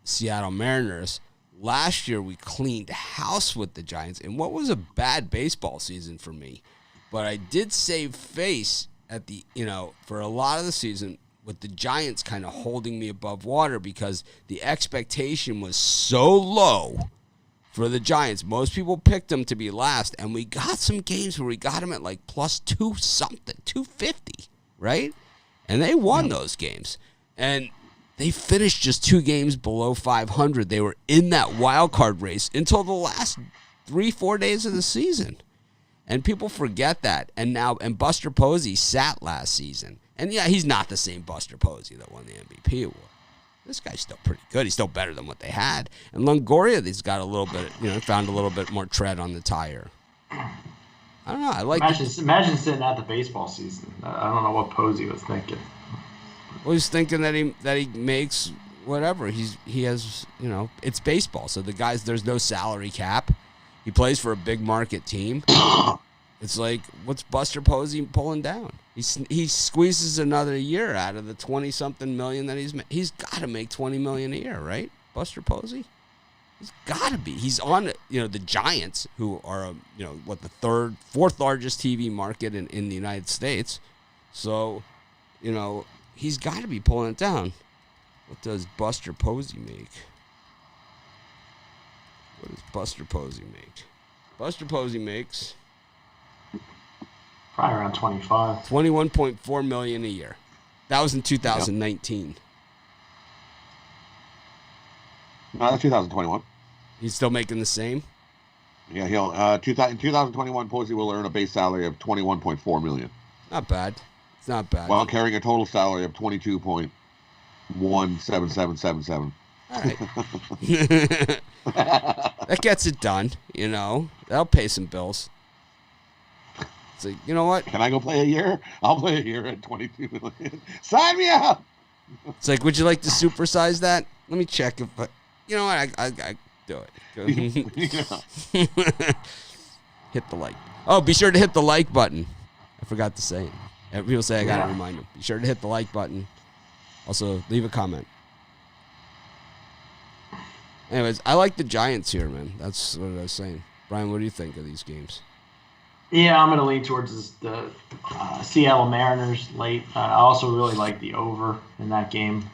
Seattle Mariners. Last year we cleaned house with the Giants in what was a bad baseball season for me, but I did save face at the for a lot of the season with the Giants kind of holding me above water because the expectation was so low for the Giants. Most people picked them to be last, and we got some games where we got them at like plus 250, right? And they won those games. And they finished just 2 games below 500. They were in that wild card race until the last 3-4 days of the season. And people forget that. And Buster Posey sat last season. And yeah, he's not the same Buster Posey that won the MVP award. This guy's still pretty good. He's still better than what they had. And Longoria, he's got a little bit, found a little bit more tread on the tire. I don't know. I like. Imagine sitting at the baseball season. I don't know what Posey was thinking. Well, he's thinking that he makes whatever. He has it's baseball. So the guys, there's no salary cap. He plays for a big market team. It's like, what's Buster Posey pulling down? He squeezes another year out of the 20-something million that he's got to make $20 million a year, right? Buster Posey, he's got to be. He's on the Giants, who are the fourth largest TV market in the United States. So, he's got to be pulling it down. What does Buster Posey make? What does Buster Posey make? Buster Posey makes probably around 25. $21.4 million a year. That was in 2019. Yep. No, that's 2021. He's still making the same? Yeah, he'll in 2021 Posey will earn a base salary of $21.4 million. Not bad. It's not bad. While carrying a total salary of $22.17777. All right. That gets it done, That'll pay some bills. It's like, you know what? Can I go play a year? I'll play a year at $22 million. Sign me up! It's like, would you like to supersize that? Let me check if you know what? I do it. Hit the like. Oh, be sure to hit the like button. I forgot to say it. People say I got to remind them. Be sure to hit the like button. Also, leave a comment. Anyways, I like the Giants here, man. That's what I was saying. Brian, what do you think of these games? Yeah, I'm going to lean towards the Seattle Mariners late. I also really like the over in that game.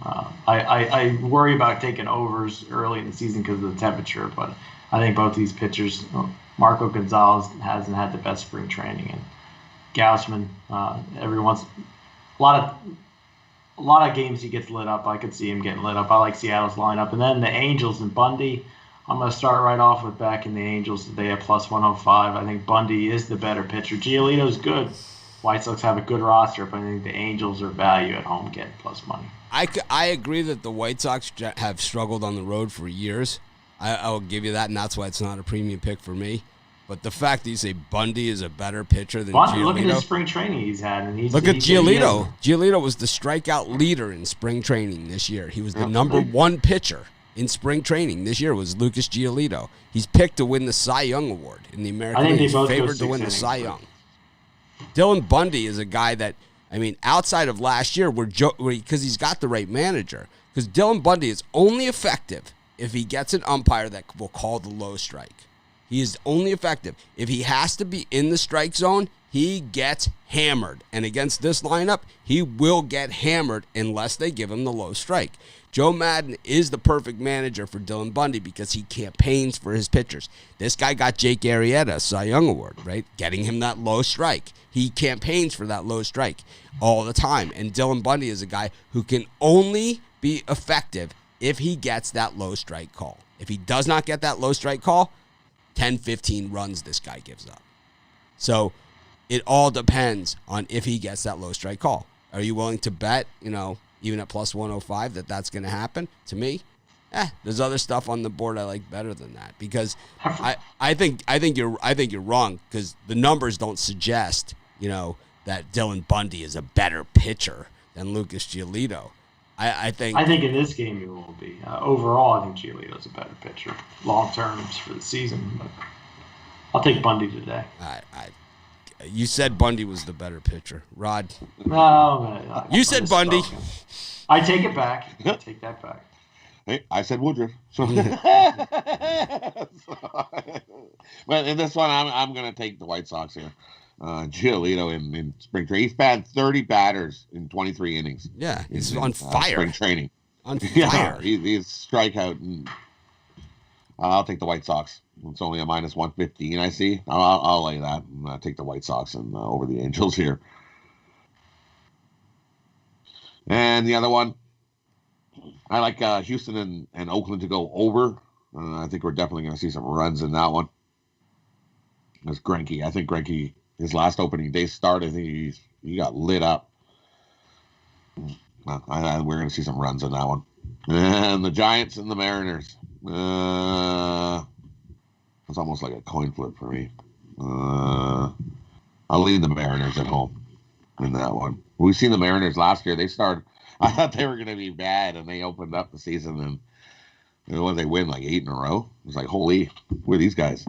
I worry about taking overs early in the season because of the temperature, but I think both these pitchers Marco Gonzalez hasn't had the best spring training, and Gaussman, a lot of games he gets lit up. I could see him getting lit up. I like Seattle's lineup, and then the Angels and Bundy. I'm going to start right off with backing the Angels today at plus 105. I think Bundy is the better pitcher. Giolito's good. White Sox have a good roster, but I think the Angels are value at home getting plus money. I agree that the White Sox have struggled on the road for years. I will give you that, and that's why it's not a premium pick for me. But the fact that you say Bundy is a better pitcher than Giolito. Look at his spring training he's had. And look at Giolito. Giolito was the strikeout leader in spring training this year. He was the number one pitcher in spring training this year was Lucas Giolito. He's picked to win the Cy Young Award in the American League. He's favored to win the Cy Young. Dylan Bundy is a guy that, outside of last year, because he's got the right manager. Because Dylan Bundy is only effective if he gets an umpire that will call the low strike. He is only effective. If he has to be in the strike zone, he gets hammered. And against this lineup, he will get hammered unless they give him the low strike. Joe Madden is the perfect manager for Dylan Bundy because he campaigns for his pitchers. This guy got Jake Arrieta a Cy Young Award, right? Getting him that low strike. He campaigns for that low strike all the time. And Dylan Bundy is a guy who can only be effective if he gets that low strike call. If he does not get that low strike call, 10, 15 runs this guy gives up. So it all depends on if he gets that low strike call. Are you willing to bet, even at plus 105 that's going to happen? To me, there's other stuff on the board I like better than that because I think you're wrong because the numbers don't suggest, that Dylan Bundy is a better pitcher than Lucas Giolito. I think in this game it will be. Overall, I think Giolito's a better pitcher long terms for the season. But I'll take Bundy today. You said Bundy was the better pitcher, Rod. No, you said Bundy. I take it back. I take that back. Hey, I said Woodruff. So, but in this one, I'm going to take the White Sox here. Giolito in spring training. He's batted 30 batters in 23 innings. Yeah, he's on fire. Spring training. On fire. Yeah, he's strikeout. And I'll take the White Sox. It's only a minus 115, I see. I'll lay that and take the White Sox and over the Angels here. And the other one, I like Houston and Oakland to go over. I think we're definitely going to see some runs in that one. That's Greinke. I think Greinke, his last opening day start, I think he got lit up. We're going to see some runs in that one. And the Giants and the Mariners. It's almost like a coin flip for me. I'll leave the Mariners at home in that one. We've seen the Mariners last year. I thought they were going to be bad, and they opened up the season, and they win like 8 in a row. It was like, holy, who are these guys?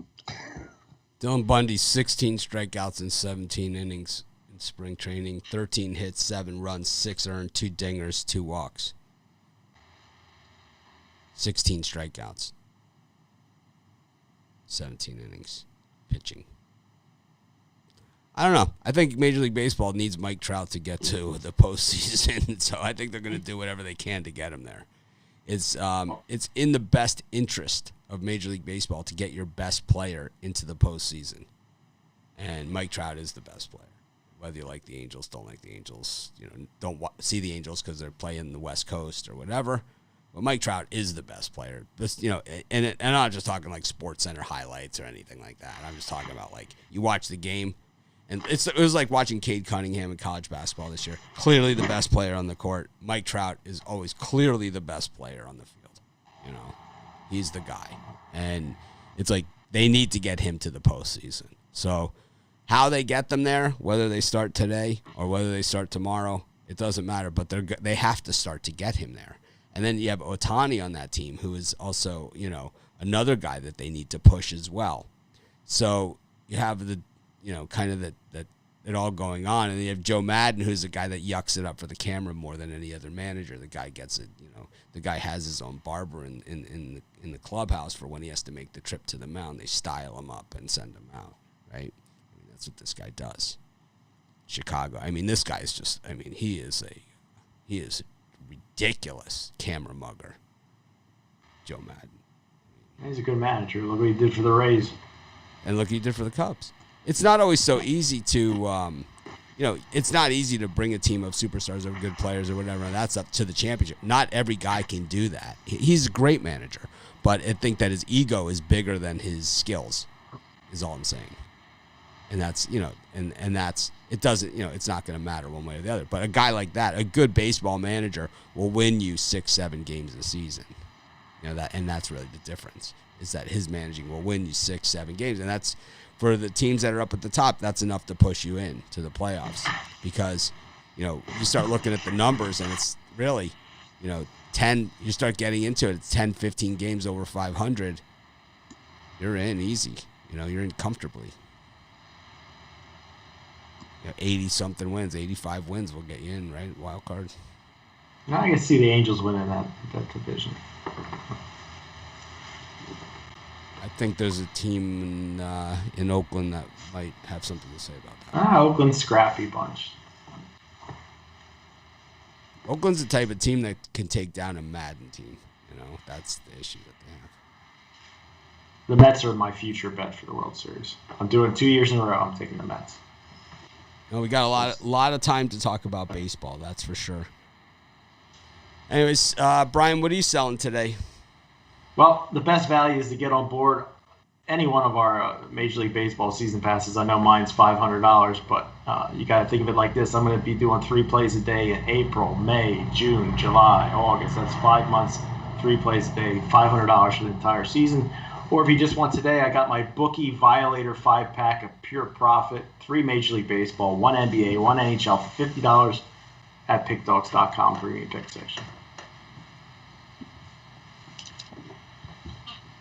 Dylan Bundy, 16 strikeouts in 17 innings in spring training, 13 hits, 7 runs, 6 earned, 2 dingers, 2 walks. 16 strikeouts. 17 innings pitching. I don't know. I think Major League Baseball needs Mike Trout to get to the postseason, so I think they're going to do whatever they can to get him there. It's in the best interest of Major League Baseball to get your best player into the postseason, and Mike Trout is the best player. Whether you like the Angels, don't like the Angels, don't see the Angels because they're playing the West Coast or whatever. But Mike Trout is the best player. And I'm not just talking like Sports Center highlights or anything like that. I'm just talking about like you watch the game, and it was like watching Cade Cunningham in college basketball this year. Clearly the best player on the court. Mike Trout is always clearly the best player on the field. He's the guy, and it's like they need to get him to the postseason. So how they get them there, whether they start today or whether they start tomorrow, it doesn't matter. But they have to start to get him there. And then you have Ohtani on that team, who is also, another guy that they need to push as well. So you have the, kind of that it all going on. And then you have Joe Madden, who's a guy that yucks it up for the camera more than any other manager. The guy gets it, the guy has his own barber in the clubhouse for when he has to make the trip to the mound. They style him up and send him out, right? That's what this guy does. Chicago. This guy is just, he is ridiculous camera mugger, Joe Madden. He's a good manager. Look what he did for the Rays. And look what he did for the Cubs. It's not always so easy to, it's not easy to bring a team of superstars or good players or whatever, and that's up to the championship. Not every guy can do that. He's a great manager, but I think that his ego is bigger than his skills, is all I'm saying. And that's, and that's, it doesn't, it's not going to matter one way or the other. But a guy like that, a good baseball manager, will win you 6-7 games a season. And that's really the difference, is that his managing will win you 6-7 games. And that's, for the teams that are up at the top, that's enough to push you in to the playoffs, because, you start looking at the numbers and it's really, 10, you start getting into it, it's 10, 15 games over 500. You're in easy. You're in comfortably. 80-something wins, 85 wins will get you in, right? Wild card. I can see the Angels winning that division. I think there's a team in Oakland that might have something to say about that. Oakland's scrappy bunch. Oakland's the type of team that can take down a Madden team. That's the issue that they have. The Mets are my future bet for the World Series. I'm doing 2 years in a row. I'm taking the Mets. We got a lot of time to talk about baseball, that's for sure. Anyways, Brian, what are you selling today? Well, the best value is to get on board any one of our Major League Baseball season passes. I know mine's $500, but you got to think of it like this. I'm going to be doing 3 plays a day in April, May, June, July, August. That's 5 months, 3 plays a day, $500 for the entire season. Or if you just want today, I got my Bookie Violator 5-pack of pure profit, 3 Major League Baseball, 1 NBA, 1 NHL, $50 at pickdogs.com premium pick section.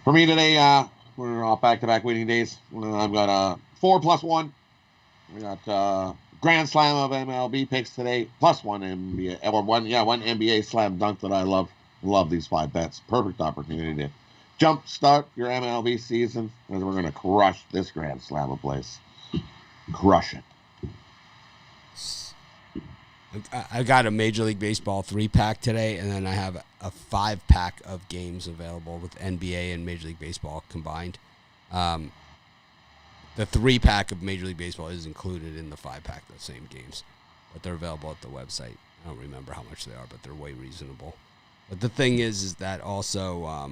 For me today, we're all back-to-back winning days. I've got 4+1. We got Grand Slam of MLB picks today, plus one NBA, one NBA slam dunk that I love. Love these 5 bets. Perfect opportunity to jump start your MLB season, and we're going to crush this Grand Slam of place. Crush it. I got a Major League Baseball 3-pack today, and then I have a 5-pack of games available with NBA and Major League Baseball combined. The 3-pack of Major League Baseball is included in the 5-pack of the same games, but they're available at the website. I don't remember how much they are, but they're way reasonable. But the thing is that also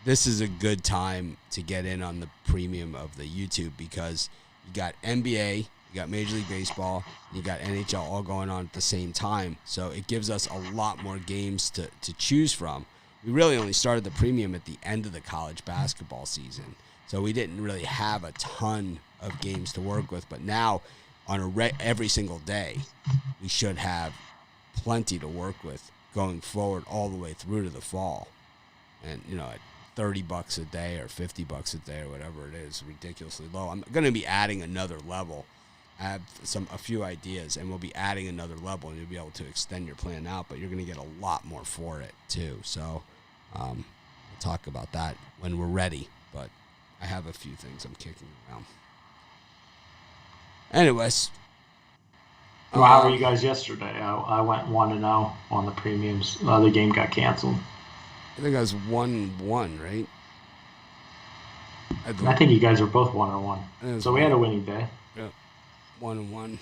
this is a good time to get in on the premium of the YouTube, because you got NBA, you got Major League Baseball, you got NHL all going on at the same time. So it gives us a lot more games to choose from. We really only started the premium at the end of the college basketball season, so we didn't really have a ton of games to work with. But now, on every single day, we should have plenty to work with going forward all the way through to the fall. And, at $30 a day or $50 a day or whatever it is, ridiculously low. I'm going to be adding another level. I have a few ideas, and we'll be adding another level, and you'll be able to extend your plan out, but you're going to get a lot more for it too. So we'll talk about that when we're ready, but I have a few things I'm kicking around. Anyways. Well, how were you guys yesterday? I went 1-0 on the premiums. The other game got canceled. I think I was 1-1, right? I think you guys were both 1-1. So we had a winning day. Yeah, 1-1.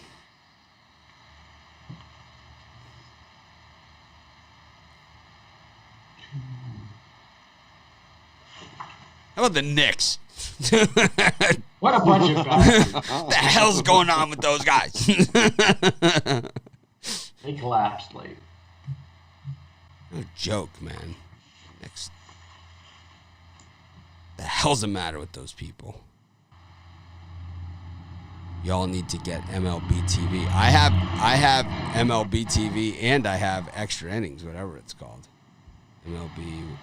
How about the Knicks? What a bunch of guys. What the hell's going on with those guys? They collapsed late. No joke, man. Knicks. The hell's the matter with those people? Y'all need to get MLB TV. I have MLB TV, and I have Extra Innings, whatever it's called. MLB,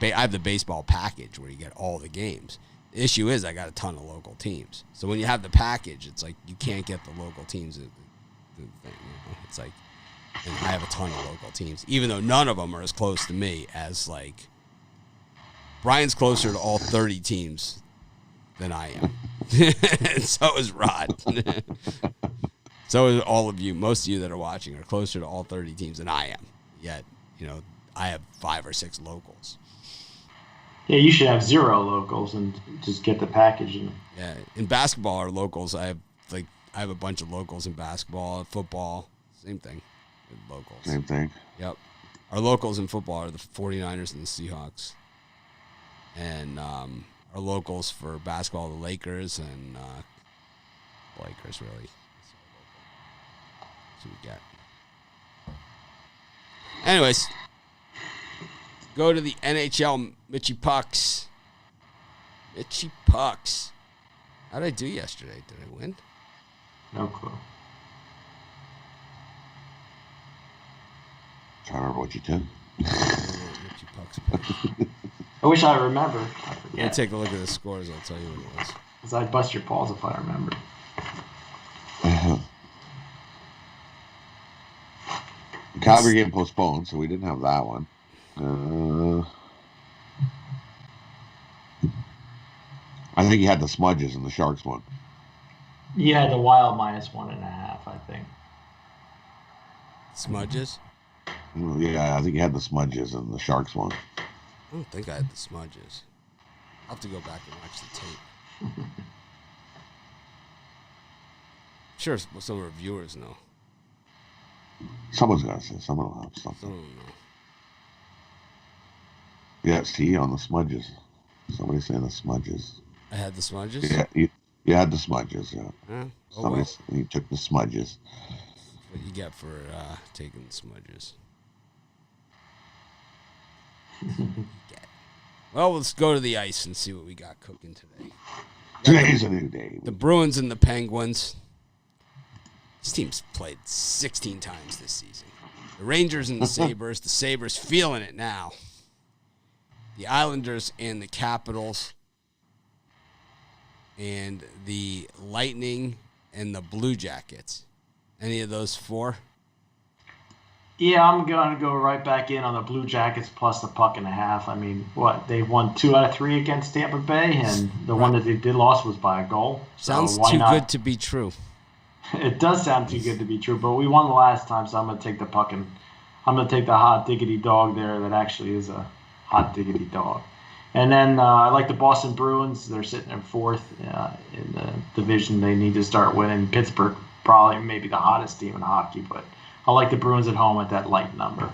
I have the baseball package where you get all the games. The issue is I got a ton of local teams. So when you have the package, it's like you can't get the local teams. It's like, and I have a ton of local teams, even though none of them are as close to me as, like, Brian's closer to all 30 teams than I am. And so is Rod. So is all of you. Most of you that are watching are closer to all 30 teams than I am. Yet, I have 5 or 6 locals. Yeah, you should have 0 locals and just get the package. Yeah, in basketball, our locals, I have a bunch of locals in basketball, football, same thing. Locals. Same thing. Yep. Our locals in football are the 49ers and the Seahawks. And our locals for basketball, the Lakers and Lakers, really. That's what we get. Anyways, go to the NHL, Mitchie Pucks. Mitchie Pucks. How did I do yesterday? Did I win? No clue. Trying to remember what you did. Mitchie Pucks. I wish I remembered. I Let me forget. take a look at the scores. I'll tell you what it was. Because I'd bust your balls if I remembered. The Calgary game postponed, so we didn't have that one. I think he had the Smudges in the Sharks one. Yeah, the Wild -1.5, I think. Smudges? Yeah, I think he had the Smudges in the Sharks one. I don't think I had the Smudges. I'll have to go back and watch the tape. Sure, some of our viewers know. Someone's got to say. Someone will have something. Some of them know. Yeah, see, on the Smudges. Somebody's saying the Smudges. I had the Smudges? Yeah, you had the Smudges, yeah. Well. He took the Smudges. That's what you get for taking the Smudges. Well, let's go to the ice and see what we got cooking today. Today's a new day. The Bruins and the Penguins. This team's played 16 times this season. The Rangers and the Sabres. The Sabres feeling it now. The Islanders and the Capitals. And the Lightning and the Blue Jackets. Any of those 4? Yeah, I'm going to go right back in on the Blue Jackets plus the puck-and-a-half. I mean, what? They won 2 out of 3 against Tampa Bay, and the one that they did lost was by a goal. Sounds so too good to be true. It does sound too good to be true, but we won the last time, so I'm going to take the puck and I'm going to take the hot diggity dog there that actually is a hot diggity dog. And then I like the Boston Bruins. They're sitting in 4th in the division. They need to start winning. Pittsburgh, probably maybe the hottest team in hockey, but I like the Bruins at home at that light number.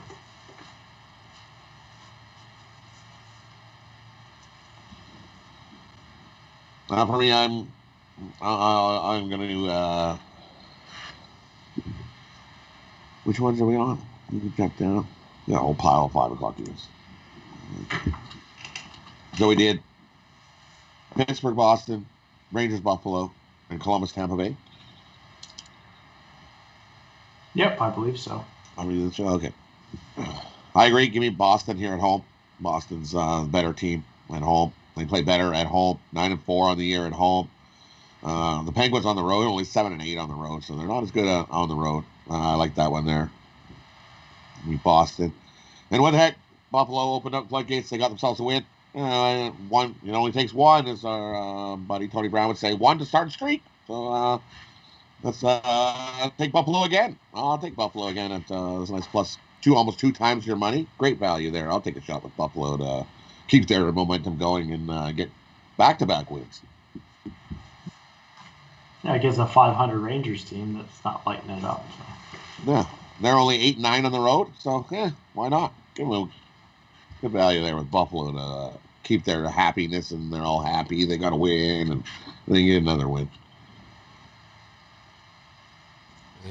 For me, I'm going to. Which ones are we on? You can jump down. Yeah, a whole pile of 5 o'clock games. So we did Pittsburgh, Boston, Rangers, Buffalo, and Columbus, Tampa Bay. Yep, I believe so. I mean, okay. I agree. Give me Boston here at home. Boston's the better team at home. They play better at home. 9-4 on the year at home. The Penguins on the road, only 7-8 on the road, so they're not as good on the road. I like that one there. Give me Boston. And what the heck? Buffalo opened up floodgates. They got themselves a win. One. It only takes one, as our buddy Tony Brown would say, one to start a streak. So let's take Buffalo again. I'll take Buffalo again at this nice +2, almost 2 times your money. Great value there. I'll take a shot with Buffalo to keep their momentum going and get back-to-back wins. Yeah, I guess a 500 Rangers team that's not lighting it up. So. Yeah, they're only 8-9 on the road, so why not? Give them a good value there with Buffalo to keep their happiness, and they're all happy. They got to win, and they get another win.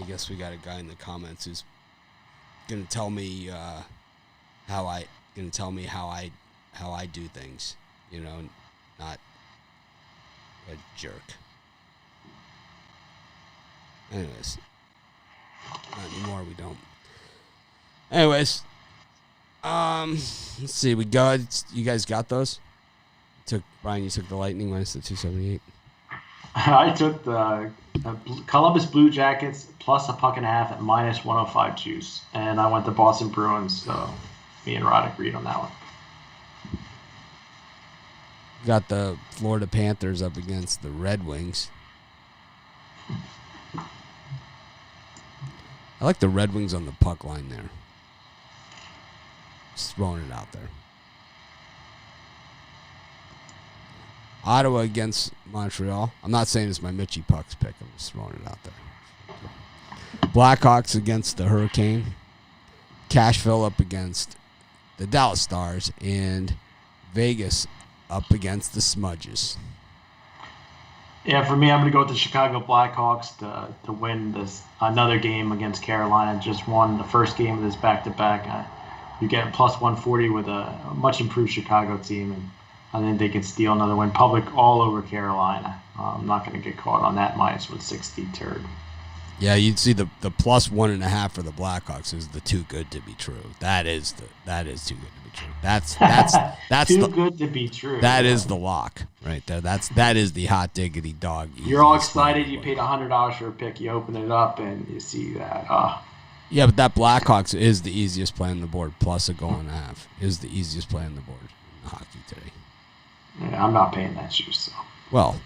I guess we got a guy in the comments who's gonna tell me how I do things. You know, not a jerk. Anyways, not anymore. We don't. Anyways, let's see. We got. You guys got those? Brian, you took the Lightning minus the 278. I took the Columbus Blue Jackets plus a puck-and-a-half at -105 juice, and I went to Boston Bruins. So me and Rod agreed on that one. Got the Florida Panthers up against the Red Wings. I like the Red Wings on the puck line there. Just throwing it out there. Ottawa against Montreal. I'm not saying it's my Mitchie Pucks pick. I'm just throwing it out there. Blackhawks against the Hurricane. Cashville up against the Dallas Stars. And Vegas up against the Smudges. Yeah, for me, I'm going to go with the Chicago Blackhawks to win this another game against Carolina. Just won the first game of this back-to-back. You get plus 140 with a much improved Chicago team, and I think they can steal another win. Public all over Carolina. I'm not going to get caught on that minus 160 turd. Yeah, you'd see the plus 1.5 for the Blackhawks is the too good to be true. That is too good to be true. That's too good to be true. That is the lock right there. That is the hot diggity dog. You're all excited. You paid $100 for a pick. You open it up and you see that. Yeah, but that Blackhawks is the easiest play on the board. Plus a goal and a half is the easiest play on the board in hockey today. Yeah, I'm not paying that juice. So. Well,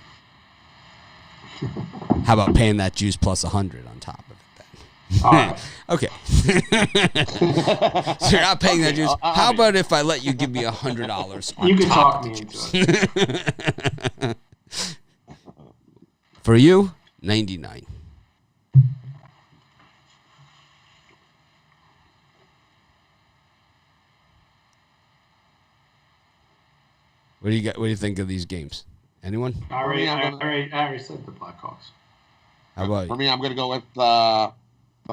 how about paying that juice plus 100 on top of it then? All right. Okay. So you're not paying that juice. How about if I let you give me $100 on you can top talk of me the into it. For you, 99. What do you got? What do you think of these games? Anyone? I already said the Blackhawks. How about you? For me, I'm going to go with the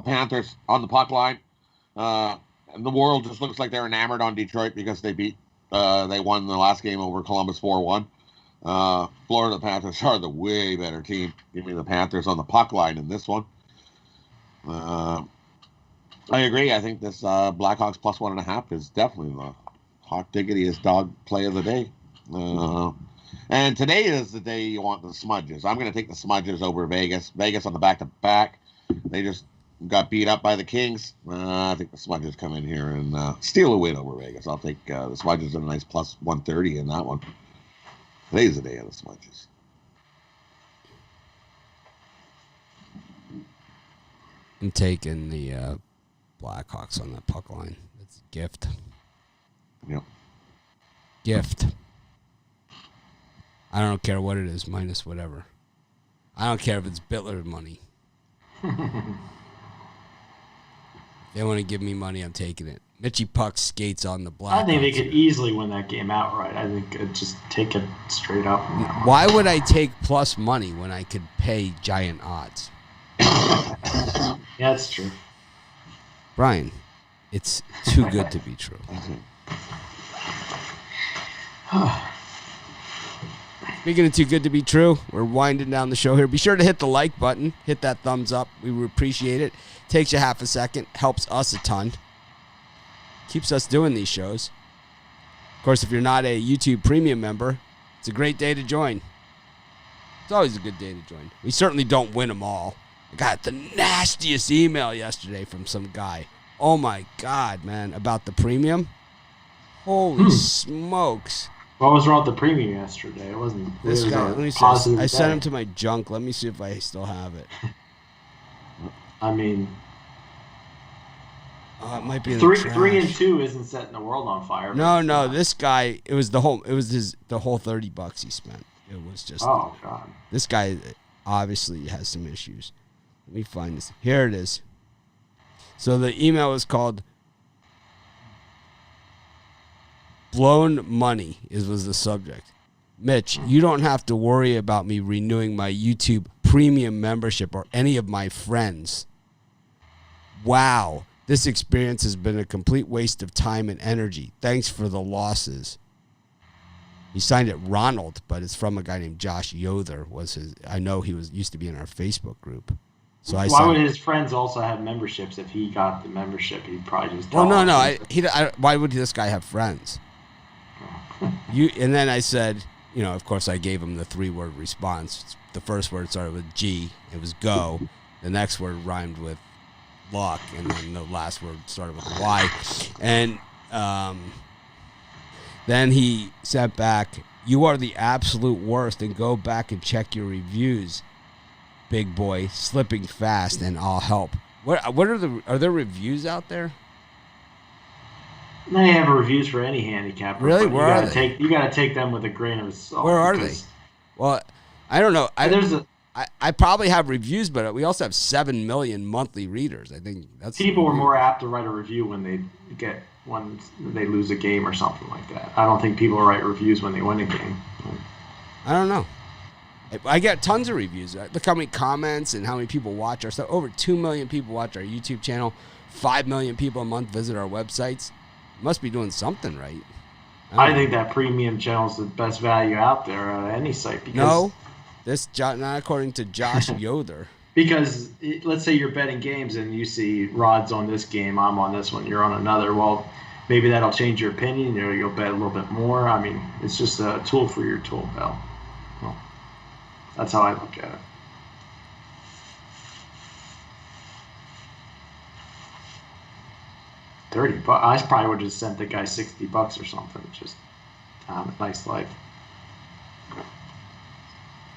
Panthers on the puck line. And the world just looks like they're enamored on Detroit because they won the last game over Columbus 4-1. Florida Panthers are the way better team. Give me the Panthers on the puck line in this one. I agree. I think this Blackhawks plus 1.5 is definitely the hot diggity dog play of the day. And today is the day you want the Smudges. I'm going to take the Smudges over Vegas. Vegas on the back-to-back. They just got beat up by the Kings. I think the Smudges come in here and steal a win over Vegas. I'll take the Smudges at a nice plus 130 in that one. Today's the day of the Smudges. I'm taking the Blackhawks on that puck line. It's a gift. Yep. Gift. I don't care what it is, minus whatever. I don't care if it's Bitler money. They want to give me money, I'm taking it. Mitchie Puck skates on the Blackhawks. I think they could easily win that game outright. I think just take it straight up. Why would I take plus money when I could pay giant odds? Yeah, that's true. Brian, it's too good to be true. Speaking of too good to be true, we're winding down the show here. Be sure to hit the like button. Hit that thumbs up. We would appreciate it. Takes you half a second. Helps us a ton. Keeps us doing these shows. Of course, if you're not a YouTube Premium member, it's a great day to join. It's always a good day to join. We certainly don't win them all. I got the nastiest email yesterday from some guy. Oh, my God, man, about the Premium. Holy smokes. What was wrong with the Premium yesterday? It wasn't. This guy, let me see. I sent him to my junk. Let me see if I still have it. I mean, it might be in three, the trash. 3 and 2 isn't setting the world on fire. No. This guy, it was the whole $30 he spent. It was just. Oh God. This guy obviously has some issues. Let me find this. Here it is. So the email is called "Blown Money" was the subject. Mitch, you don't have to worry about me renewing my YouTube Premium membership or any of my friends. Wow, this experience has been a complete waste of time and energy. Thanks for the losses. He signed it Ronald, but it's from a guy named Josh Yother. I know he used to be in our Facebook group. So why would his friends also have memberships? If he got the membership, he'd probably just. Well, no. Why would this guy have friends? And then I said, of course, I gave him the 3-word response. The first word started with G. It was go. The next word rhymed with luck, and then the last word started with Y. And then he sent back, "You are the absolute worst, and go back and check your reviews, big boy. Slipping fast, and I'll help." What are there reviews out there? They have reviews for any handicapper. Really? Where are they? You got to take them with a grain of salt. Where are they? Well, I don't know. There's I probably have reviews, but we also have 7 million monthly readers. I think that's people are more apt to write a review when they lose a game or something like that. I don't think people write reviews when they win a game. I don't know. I get tons of reviews. Look how many comments and how many people watch our stuff. Over 2 million people watch our YouTube channel. 5 million people a month visit our websites. Must be doing something right. I think that premium channel is the best value out there on any site. Because no, not according to Josh Yoder. Because let's say you're betting games and you see Rod's on this game, I'm on this one, you're on another. Well, maybe that'll change your opinion. You'll bet a little bit more. I mean, it's just a tool for your tool belt. Well, that's how I look at it. $30. I probably would have just sent the guy $60 or something. Just a nice life.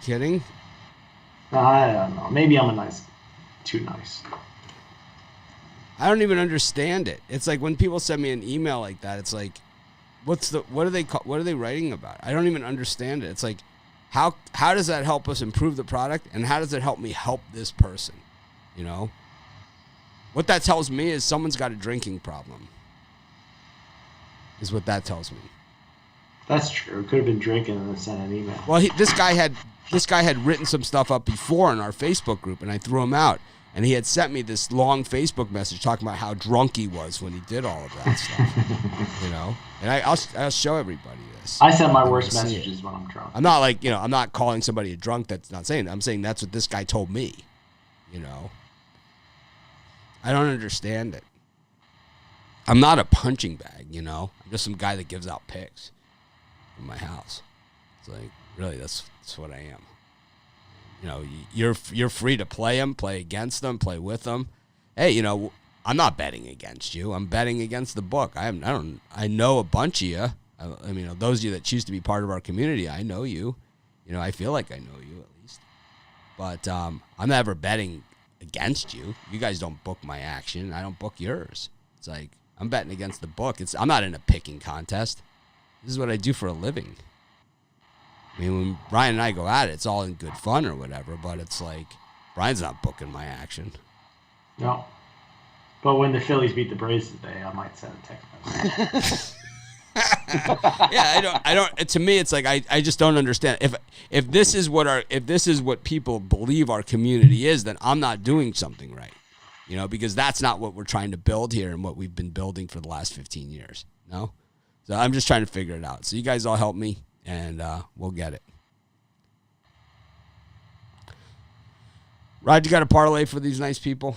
Kidding? I don't know. Maybe I'm too nice. I don't even understand it. It's like when people send me an email like that, it's like, what are they writing about? I don't even understand it. It's like, how does that help us improve the product, and how does it help me help this person? You know? What that tells me is someone's got a drinking problem. Is what that tells me. That's true. Could have been drinking and then sent an email. Well, this guy had written some stuff up before in our Facebook group, and I threw him out. And he had sent me this long Facebook message talking about how drunk he was when he did all of that stuff. You know, and I'll show everybody this. I send my worst messages when I'm drunk. I'm not like, I'm not calling somebody a drunk. That's not saying that. I'm saying that's what this guy told me. You know, I don't understand it. I'm not a punching bag. I'm just some guy that gives out picks in my house. It's like, really, that's what I am. You're free to play them, play against them, play with them. Hey, I'm not betting against you. I'm betting against the book. I know a bunch of you. I mean, those of you that choose to be part of our community, I know you. I feel like I know you at least. But I'm never betting against you. You guys don't book my action. I don't book yours. It's like I'm betting against the book. I'm not in a picking contest. This is what I do for a living. I mean, when Brian and I go at it, it's all in good fun or whatever, but it's like Brian's not booking my action. No. But when the Phillies beat the Braves today, I might send a text message. Yeah, I don't. To me, it's like I just don't understand. If this is what people believe our community is, then I'm not doing something right. Because that's not what we're trying to build here and what we've been building for the last 15 years. No? So I'm just trying to figure it out. So you guys all help me. And we'll get it. Rod, you got a parlay for these nice people?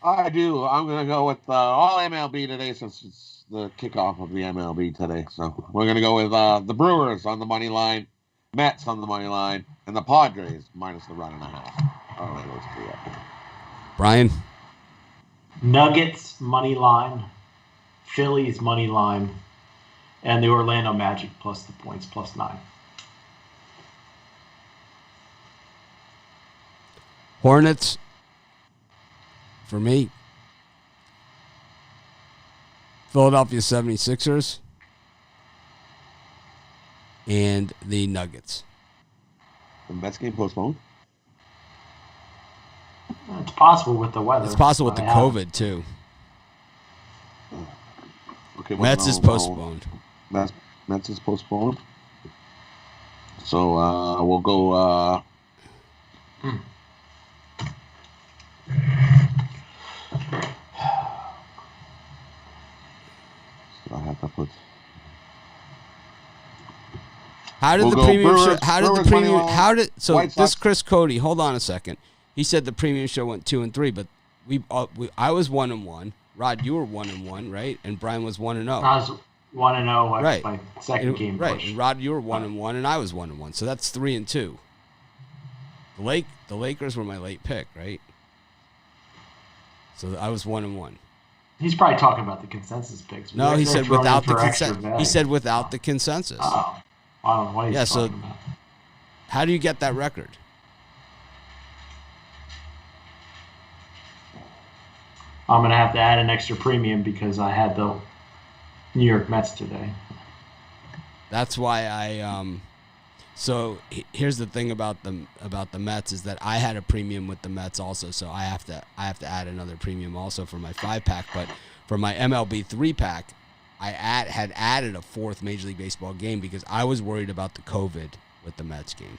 I do. I'm going to go with all MLB today since it's the kickoff of the MLB today. So we're going to go with the Brewers on the money line, Mets on the money line, and the Padres minus the run and a half. I'll lay those three up. Brian? Nuggets money line, Phillies money line, and the Orlando Magic plus the points, +9. Hornets, for me. Philadelphia 76ers. And the Nuggets. The Mets game postponed? It's possible with the weather. It's possible with the COVID, too. Okay, Mets is postponed. Mets is postponed. So we'll go. So I have to put. How did We'll the go premium show? Brewers- How did the Brewers premium? money line, How did so? White This Sox. Chris Cody. Hold on a second. He said the premium show went 2 and 3, but I was 1 and 1. Rod, you were 1 and 1, right? And Brian was 1 and 0. I was 1-0. Right. My second game Right. push. And Rod, you were 1 and 1, and I was 1 and 1. So that's 3 and 2. The Lakers were my late pick, right? So I was 1 and 1. He's probably talking about the consensus picks. No, he said without the consensus. consensus. He said without the consensus. Oh, I don't know what he's talking about. How do you get that record? I'm going to have to add an extra premium because I had the New York Mets today. That's why I So here's the thing about the Mets is that I had a premium with the Mets also, so I have to add another premium also for my 5-pack. But for my MLB 3-pack, I had added a 4th Major League Baseball game because I was worried about the COVID with the Mets game.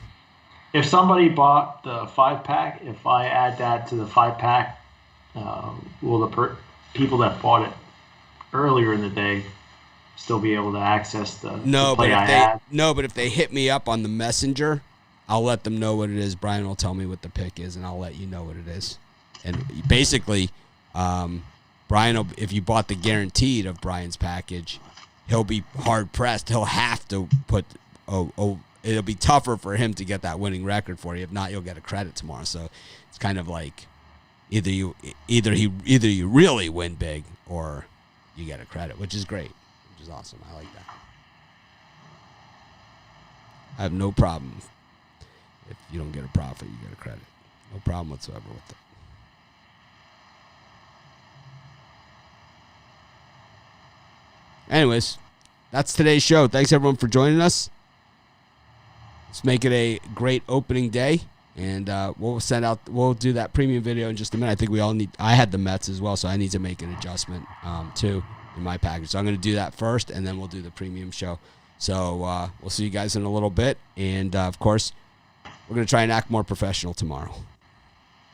If somebody bought the 5-pack, if I add that to the 5-pack, will the people that bought it earlier in the day still be able to access the play I had? No, but if they hit me up on the messenger, I'll let them know what it is. Brian will tell me what the pick is, and I'll let you know what it is. And basically, Brian, if you bought the guaranteed of Brian's package, he'll be hard pressed. He'll have to put. It'll be tougher for him to get that winning record for you. If not, you'll get a credit tomorrow. So it's kind of like either you really win big or you get a credit, which is great, which is awesome. I like that. I have no problem if you don't get a profit, you get a credit. No problem whatsoever with it. Anyways, that's today's show. Thanks everyone for joining us. Let's make it a great opening day, and we'll do that premium video in just a minute. I think I had the Mets as well, so I need to make an adjustment too in my package. So I'm going to do that first, and then we'll do the premium show. So we'll see you guys in a little bit, and of course, we're going to try and act more professional tomorrow.